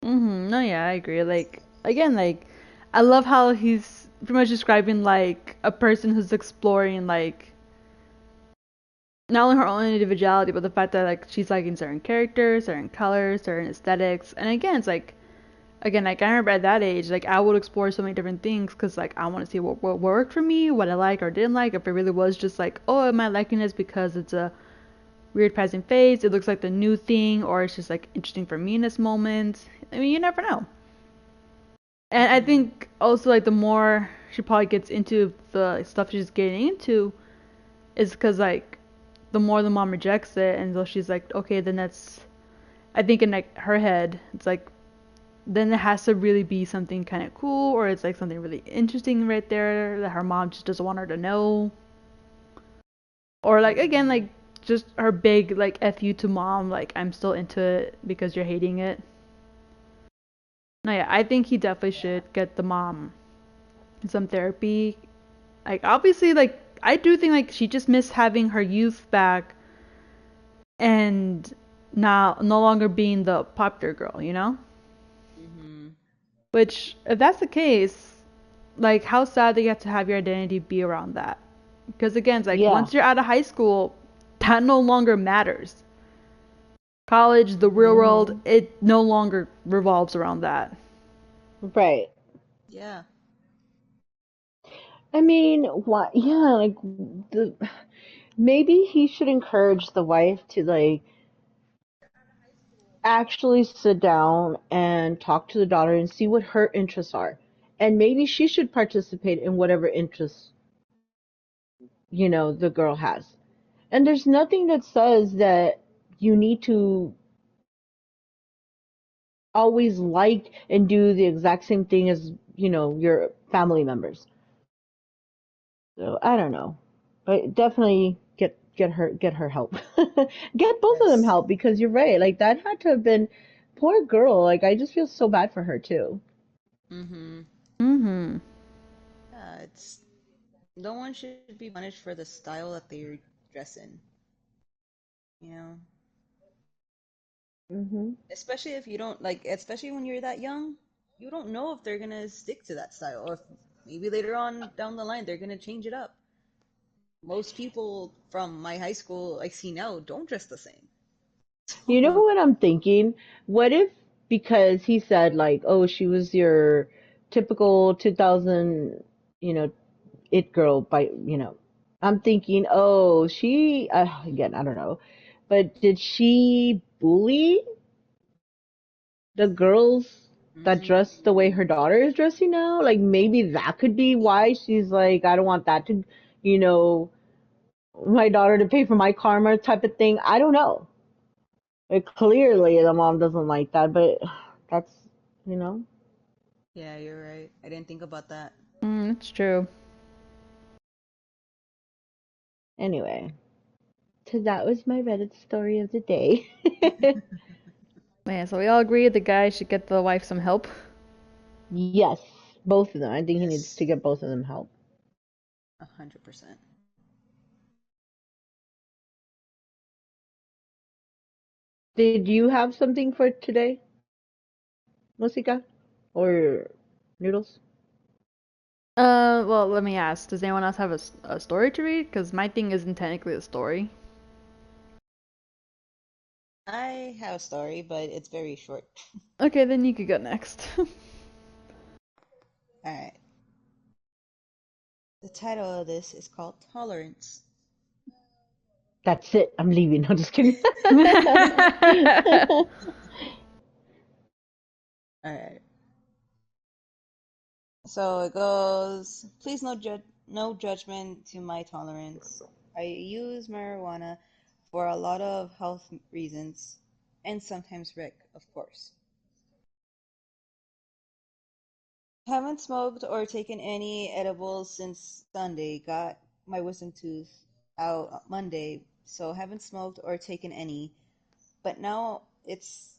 No, yeah, I agree. Like again, like I love how he's pretty much describing like a person who's exploring like not only her own individuality, but the fact that like she's liking certain characters, certain colors, certain aesthetics. And again, it's like again, like I remember at that age, like I would explore so many different things because like I want to see what worked for me, what I like or didn't like. If it really was just like, oh, am I liking this because it's a weird passing phase, it looks like the new thing, or it's just like interesting for me in this moment. I mean, you never know. And I Hmm. think also like the more she probably gets into the stuff she's getting into is because like the more the mom rejects it, and so she's like, okay, then that's. I think in like her head, it's like then it has to really be something kind of cool, or it's like something really interesting right there that her mom just doesn't want her to know, or like again Hmm. like just her big like f you to mom, like I'm still into it because you're hating it. No, yeah, I think he definitely Yeah. should get the mom some therapy. Like obviously, like I do think like she just missed having her youth back and now no longer being the popular girl, you know? Hmm. Which if that's the case, like how sad that you have to have your identity be around that. Because again, it's like Yeah. once you're out of high school, that no longer matters. College, the real Hmm. world, Hmm. it no longer revolves around that. Right. Yeah. I mean, what? Yeah, like the maybe he should encourage the wife to like actually sit down and talk to the daughter and see what her interests are. And maybe she should participate in whatever interests, the girl has. And there's nothing that says that you need to always like and do the exact same thing as, your family members. So I don't know. But definitely get her help. Get both of them Yes. help because you're right. Like that had to have been poor girl. Like I just feel so bad for her too. Hmm. Mm-hmm. Yeah, it's no one should be punished for the style that they dress in, you know? Mhm. Especially if you don't like, especially when you're that young, you don't know if they're gonna stick to that style or if maybe later on down the line they're gonna change it up. Most people from my high school I see now don't dress the same. You know what I'm thinking? What if because he said like, "Oh, she was your typical 2000, you know, it girl by, I'm thinking, "Oh, she again, I don't know. But did she bully the girls that dress the way her Mm. daughter is dressing now? Like maybe that could be why she's like, I don't want that to, you know, my daughter to pay for my karma type of thing. I don't know. Like, clearly the mom doesn't like that, but that's, you know. Yeah, you're right. I didn't think about that. It's true. Anyway, so that was my Reddit story of the day. Yeah, so we all agree the guy should get the wife some help. Yes, both of them. I think he needs Yes, to get both of them help. 100%. Did you have something for today, Musica? Or Noodles? Well, let me ask. Does anyone else have a story to read? Because my thing isn't technically a story. I have a story, but it's very short. Okay, then you could go next. All right. The title of this is called Tolerance. That's it. I'm leaving. I'm just kidding. All right. So it goes, please no judgment to my tolerance. I use marijuana for a lot of health reasons and sometimes Rick, of course. Haven't smoked or taken any edibles since Sunday. Got my wisdom tooth out Monday. so haven't smoked or taken any. But now it's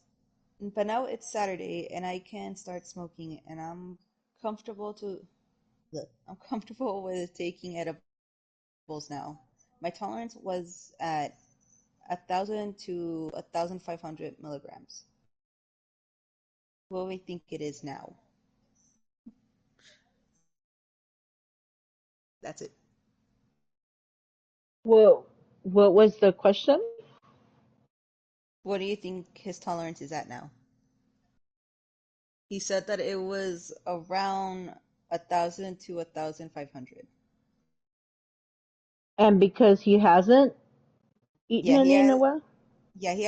Saturday and I can start smoking and I'm comfortable with taking edibles now. My tolerance was at 1,000 to 1,500 milligrams. What do we think it is now? That's it. What was the question? What do you think his tolerance is at now? He said that it was around 1,000 to 1,500. And because he hasn't eaten Yeah, he any in a has. while? Yeah, he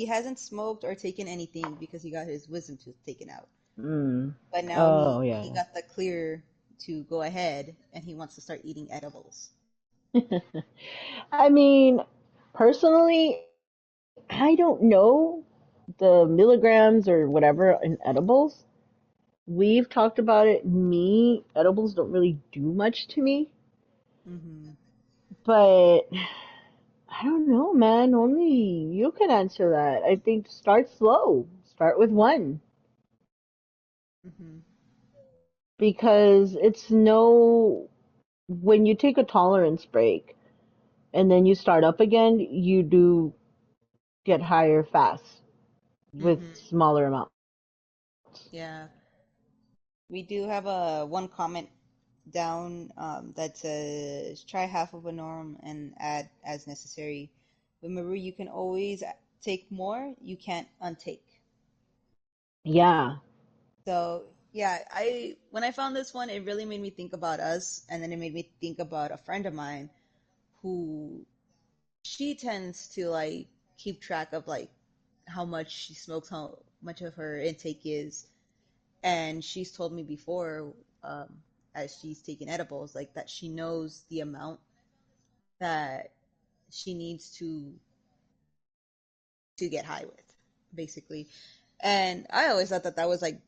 hasn't smoked or taken anything because he got his wisdom tooth taken out. Mm. But now Oh, he yeah. got the clear to go ahead and he wants to start eating edibles. I mean, personally, I don't know the milligrams or whatever in edibles. We've talked about it. Edibles don't really do much to me, Mm-hmm. but I don't know, man. Only you can answer that. I think start slow. Start with one Mm-hmm. because it's no, when you take a tolerance break and then you start up again, you do get higher fast with Mm-hmm. smaller amounts. Yeah. We do have a one comment down that says try half of a norm and add as necessary. Remember, you can always take more, you can't untake. Yeah. So yeah, I when I found this one, it really made me think about us, and then it made me think about a friend of mine who she tends to like keep track of like how much she smokes, how much of her intake is, and she's told me before, as she's taking edibles, like that she knows the amount that she needs to get high with, basically. And I always thought that that was like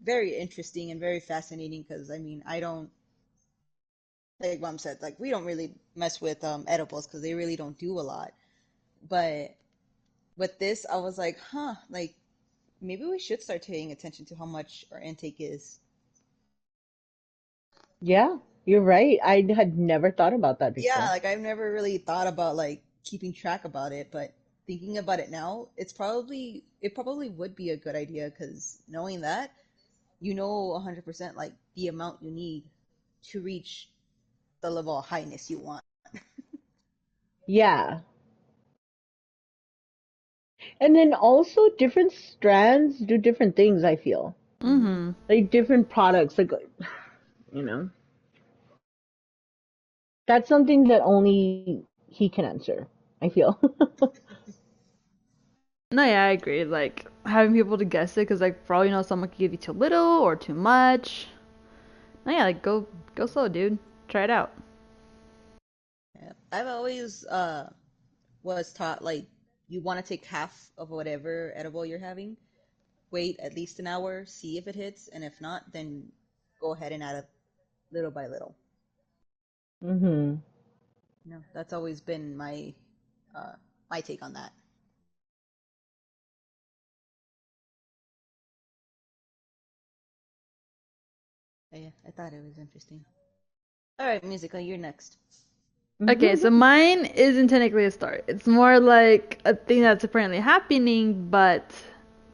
very interesting and very fascinating because I mean I don't, like mom said, like we don't really mess with edibles because they really don't do a lot. But with this, I was like, huh, like maybe we should start paying attention to how much our intake is. Yeah, you're right. I had never thought about that Yeah, before. like I've never really thought about like keeping track about it, but thinking about it now, it probably would be a good idea because knowing that, you know 100% like the amount you need to reach the level of highness you want. Yeah. And then also different strands do different things, I feel. Hmm. Mm-hmm. Like different products, like, you know, that's something that only he can answer, I feel. No, yeah, I agree. Like having people to guess it, because like for all you know, someone could give you too little or too much. No, yeah, like go slow, dude. Try it out. Yeah. I've always was taught like you want to take half of whatever edible you're having, wait at least an hour, see if it hits, and if not, then go ahead and add it little by little. Hmm. That's always been uh, my take on that. But yeah, I thought it was interesting. All right, Musica, you're next. Okay, so mine isn't technically a start. It's more like a thing that's apparently happening, but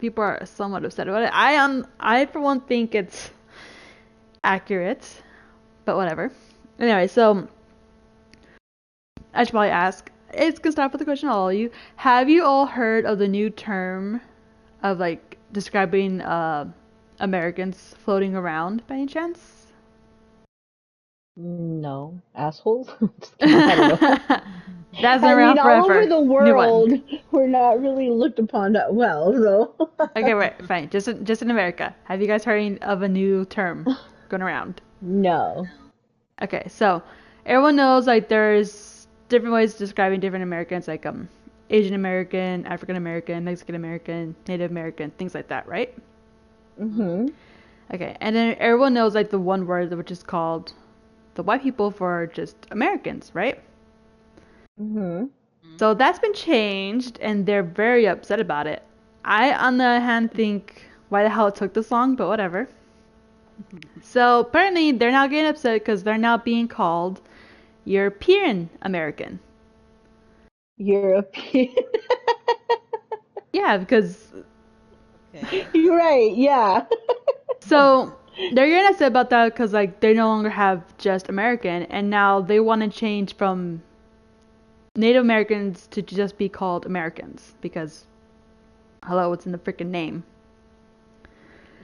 people are somewhat upset about it. I for one think it's accurate, but whatever. Anyway, so I should probably ask. It's gonna start with the question to all of you. Have you all heard of the new term of like describing Americans floating around by any chance? No, assholes. Just kidding. I don't know. That's been I mean, around all over forever. the New one. world, we're not really looked upon that well, so. Okay, right, fine. Just in America. Have you guys heard of a new term going around? No. Okay, so everyone knows like there's different ways of describing different Americans, like Asian American, African American, Mexican American, Native American, things like that, right? Hmm. Okay, and then everyone knows like the one word which is called the white people for just Americans, right? Hmm. So that's been changed, and they're very upset about it. I, on the other hand, think why the hell it took this long, but whatever. So apparently, they're now getting upset because they're now being called European American. European. Yeah, because Okay. You're right. Yeah. so they're getting upset about that because like they no longer have just American, and now they want to change from Native Americans to just be called Americans because hello, what's in the freaking name?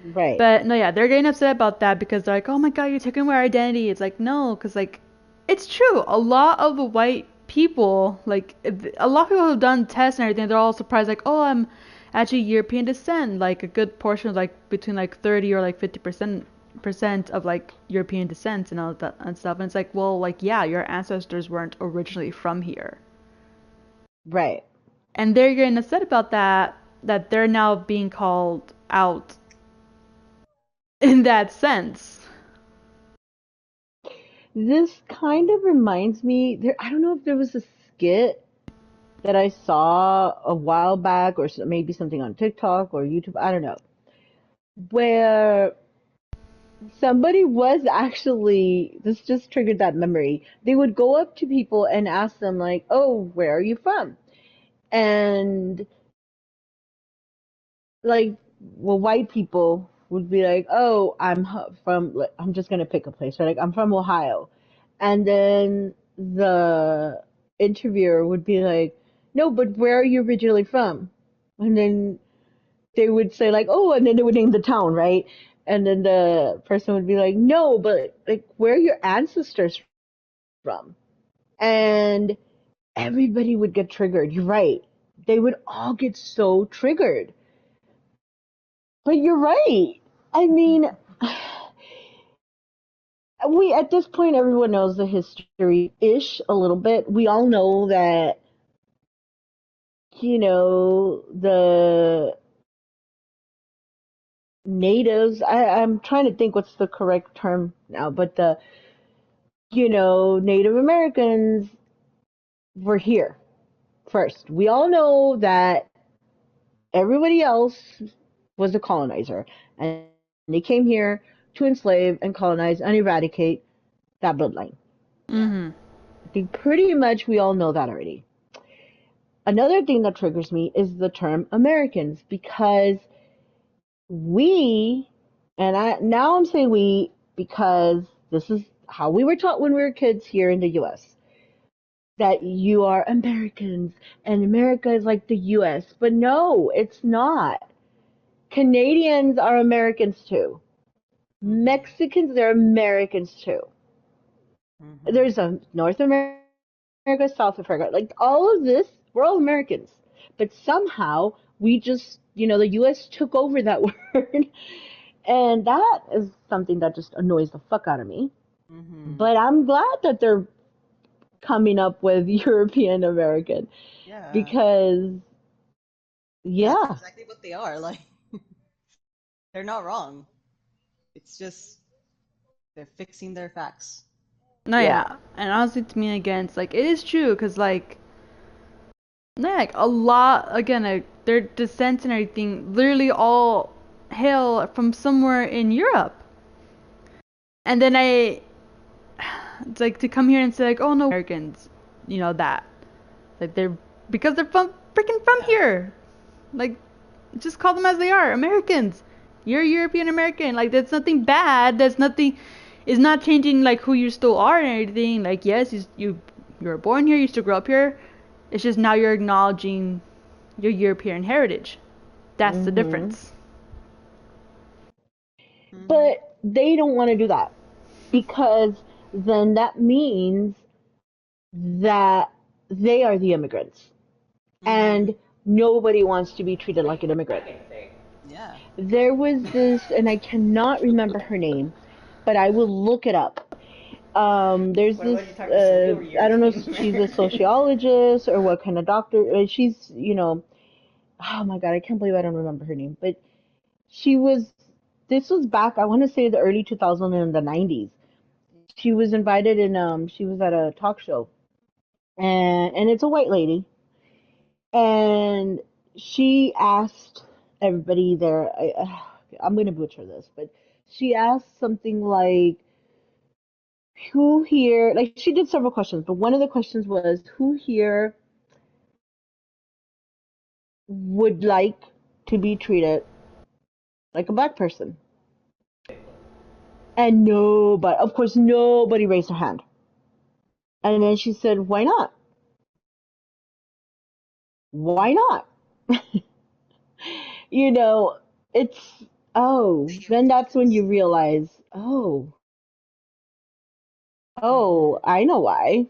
Right. But no, yeah, they're getting upset about that because they're like, oh my god, you're taking away our identity. It's like, no, because like, it's true. A lot of the white people, like, a lot of people who've done tests and everything, they're all surprised, like, oh, I'm actually European descent. Like, a good portion of, like, between, like, 30 or, like, 50% of, like, European descent and all that and stuff. And it's like, well, like, yeah, your ancestors weren't originally from here. Right. And they're getting upset about that, that they're now being called out in that sense. This kind of reminds me there I don't know if there was a skit that I saw a while back or maybe something on TikTok or YouTube, I don't know, where somebody was actually this just triggered that memory. They would go up to people and ask them like, "Oh, where are you from?" And like well white people would be like, "Oh, from like, I'm just going to pick a place, right? Like I'm from Ohio." And then the interviewer would be like, "No, but where are you originally from?" And then they would say like, "Oh," and then they would name the town, right? And then the person would be like, "No, but like where are your ancestors from?" And everybody would get triggered. You're right. They would all get so triggered. But you're right. I mean, we at this point everyone knows the history ish a little bit. We all know that the natives, I'm trying to think what's the correct term now, but the Native Americans were here first. We all know that everybody else was a colonizer, and they came here to enslave and colonize and eradicate that bloodline. Yeah. Mm-hmm. I think pretty much we all know that already. Another thing that triggers me is the term Americans because we, and now I'm saying we because this is how we were taught when we were kids here in the US, that you are Americans and America is like the US. But no, it's not. Canadians are Americans too. Mexicans, they're Americans too. Mm-hmm. There's a North America, South America, like all of this, we're all Americans. But somehow we just, the US took over that word. And that is something that just annoys the fuck out of me. Mm-hmm. But I'm glad that they're coming up with European American Yeah. because, That's yeah, exactly what they are. Like, they're not wrong. It's just they're fixing their facts. No, yeah, yeah, and honestly, to me again, it's like it is true because like, no, like a lot again, like, their descent and everything, literally all hail from somewhere in Europe. And then it's like to come here and say like, oh no, Americans, that, like they're because they're from Yeah. here, like just call them as they are, Americans. You're European American. Like that's nothing bad. That's nothing. It's not changing like who you still are and everything. Like yes, you were born here. You still grew up here. It's just now you're acknowledging your European heritage. That's the hmm difference. Mm-hmm. but they don't want to do that because then that means that they are the immigrants Mm-hmm. and nobody wants to be treated like an immigrant. Yeah. There was this, and I cannot remember her name, but I will look it up. There's What this, about you talk to some real I don't know if European she's a American? sociologist or what kind of doctor. She's, oh my God, I can't believe I don't remember her name. But she was, this was back, I want to say the early 2000s and the 90s. She was invited she was at a talk show. And it's a white lady. And she asked everybody there, I'm going to butcher this, but she asked something like, who here, like she did several questions, but one of the questions was, who here would like to be treated like a black person? And nobody, of course, nobody raised their hand. And then she said, why not? Why not? You know, it's, oh, then that's when you realize, oh, Mm-hmm. I know why.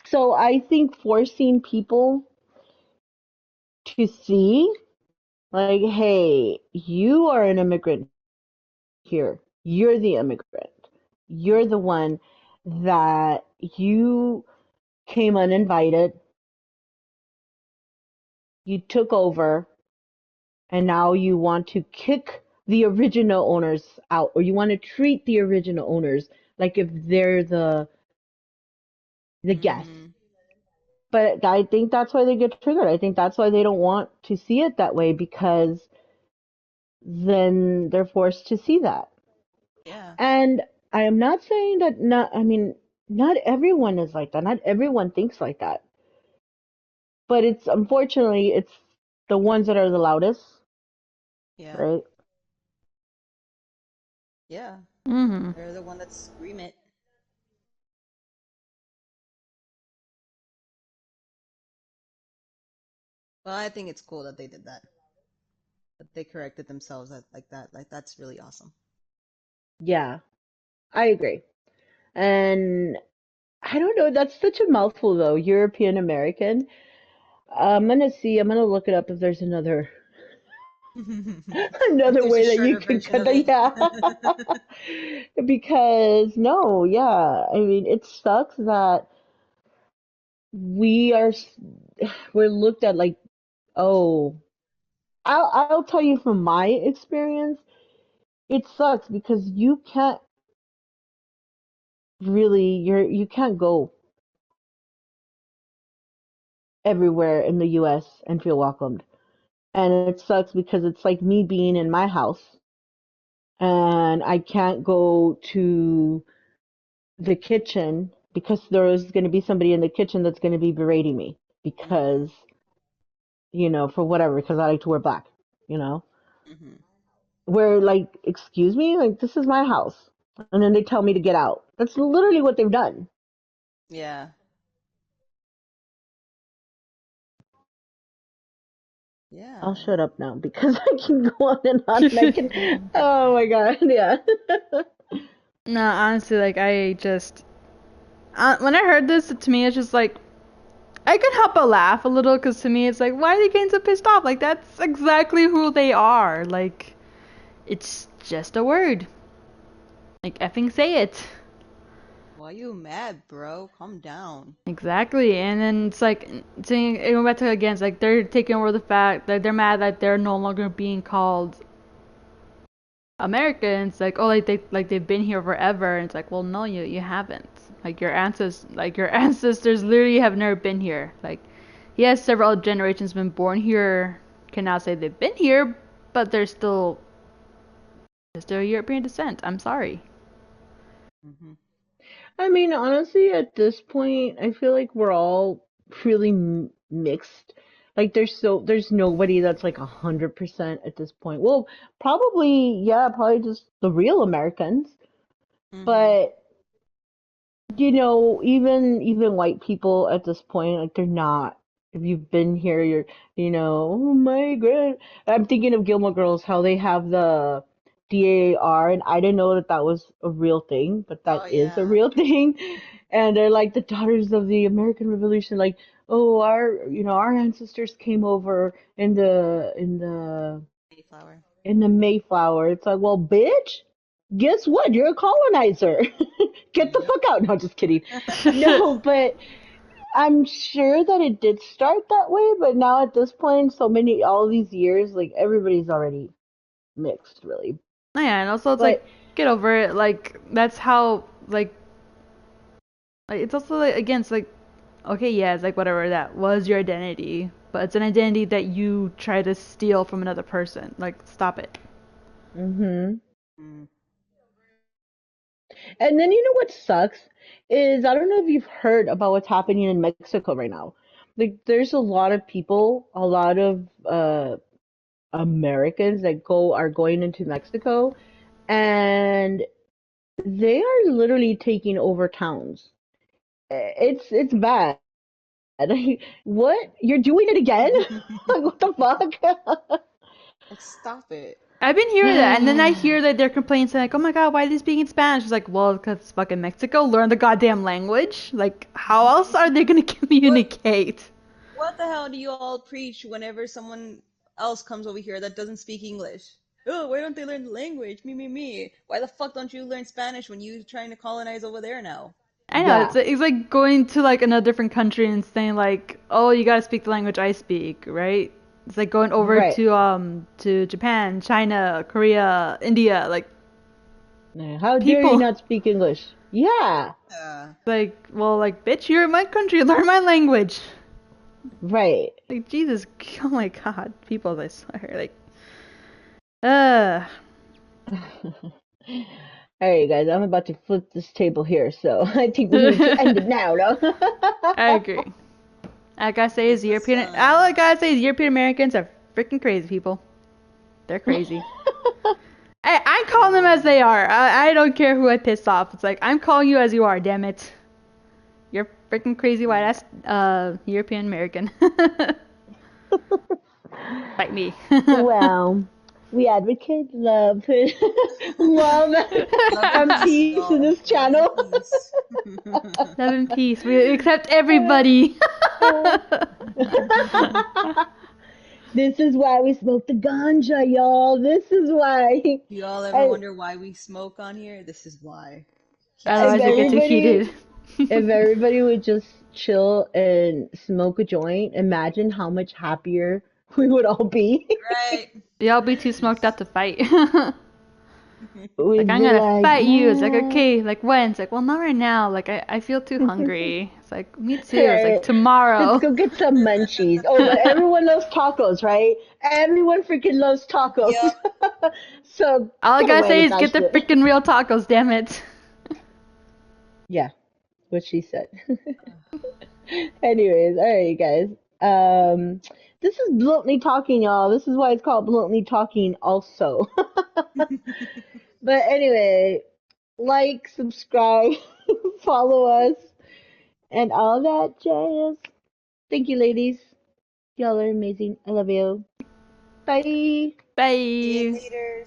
So I think forcing people to see, like, hey, you are an immigrant here. You're the immigrant. You're the one that you came uninvited, you took over, and now you want to kick the original owners out, or you want to treat the original owners like if they're the guests. Mm-hmm. But I think that's why they get triggered. I think that's why they don't want to see it that way, because then they're forced to see that. Yeah. And I am not saying that not, I mean, not everyone is like that. Not everyone thinks like that. But it's unfortunately, it's the ones that are the loudest, Yeah. right? Yeah. Mm-hmm. They're the one that scream it. Well, I think it's cool that they did that. That they corrected themselves like that. Like that's really awesome. Yeah, I agree. And I don't know, that's such a mouthful though, European American. I'm gonna look it up if there's another If another there's a way that you shorter can version cut of that. it. Yeah. Because no, yeah. I mean, it sucks that we are we're looked at like, oh, I'll tell you from my experience, it sucks because you can't really you can't go everywhere in the US and feel welcomed. And it sucks because it's like me being in my house and I can't go to the kitchen because there's going to be somebody in the kitchen that's going to be berating me Mm-hmm. because, for whatever, because I like to wear black, you know? Mm-hmm. Where, like, excuse me, like, this is my house. And then they tell me to get out. That's literally what they've done. Yeah. I'll Yeah. shut up now because I can go on and on and I can, oh my God, yeah. No, honestly, like I just when I heard this, to me it's just like I could help but laugh a little because to me it's like, why are they getting so pissed off? Like that's exactly who they are. Like it's just a word. Like effing say it. Why you mad, bro? Calm down. Exactly, and then it's like saying it went back to again. It's like they're taking over the fact that they're mad that they're no longer being called Americans. Like oh, like they've been here forever. And it's like well, no, you haven't. Like your ancestors literally have never been here. Like yes, several generations been born here. Can now say they've been here, but they're still European descent. I'm sorry. Mm-hmm. I mean, honestly, at this point, I feel like we're all really mixed. Like, there's nobody that's like 100% at this point. Well, probably, yeah, probably just the real Americans. Mm-hmm. But even white people at this point, like they're not. If you've been here, oh my God. I'm thinking of Gilmore Girls, how they have the DAR, and I didn't know that that was a real thing, but that Oh is a yeah. real thing. And they're like the daughters of the American Revolution, like, oh, our ancestors came over Mayflower. in the Mayflower. It's like, well, bitch, guess what? You're a colonizer. Get the Yep. fuck out. No, just kidding. No, but I'm sure that it did start that way, but now at this point, all these years, like everybody's already mixed, really. Yeah, and also it's like But get over it. Like that's how like it's also like again it's like okay yeah it's like whatever that was your identity but it's an identity that you try to steal from another person. Like, stop it. Mm-hmm. Mm. And then you know what sucks is I don't know if you've heard about what's happening in Mexico right now. Like there's a lot of people, a lot of Americans that are going into Mexico and they are literally taking over towns. It's bad. Like, what? You're doing it again? Like what the fuck? Like, stop it. I've been hearing that, and then I hear that they're complaining, like, oh my god, why are they speaking Spanish? It's like, well, because it's fucking Mexico. Learn the goddamn language. Like, how else are they gonna communicate? What the hell do you all preach whenever someone else comes over here that doesn't speak English? Oh, why don't they learn the language? Me, me, me. Why the fuck don't you learn Spanish when you're trying to colonize over there now? I know, Yeah, it's like going to like another different country and saying like, oh, you gotta speak the language I speak, right? It's like going over right. to Japan, China, Korea, India, like How dare you people not speak English? Yeah, like, well, like, bitch, you're in my country, learn my language. right. Like, Jesus, oh my god, people, I swear, like, uh, All right, guys, I'm about to flip this table here, so I think we need to end it now, no? I agree. All I gotta say is This was all I gotta say is European Americans are freaking crazy people. They're crazy. I call them as they are. I don't care who I piss off. It's like, I'm calling you as you are, damn it. You're freaking crazy white ass European American. Fight me. Well, we advocate love, love love and and peace, peace in y'all. this Love and channel. peace. Love and peace. We accept everybody. This is why we smoke the ganja, y'all. This is why. Do y'all ever And wonder why we smoke on here? This is why. Keeps us if Otherwise, we get too calm. heated. everybody would just chill and smoke a joint, imagine how much happier we would all be. Right. Y'all be too smoked up to fight. Like, We'd I'm be gonna like, fight you. It's like, man. okay, like when? It's like, well, not right now. Like, I feel too hungry. It's like, me too. It's like, Right. Let's tomorrow. go get some munchies. Oh, but everyone loves tacos, right? Everyone freaking loves tacos. Yep. So All I get gotta away say with is that get the shit. freaking real tacos, damn it. Yeah, what she said. Anyways, all right, guys. Um, this is bluntly talking, y'all. This is why it's called bluntly talking, also. But anyway, like, subscribe, follow us, and all that jazz. Thank you, ladies. Y'all are amazing. I love you. Bye. See you Bye. later.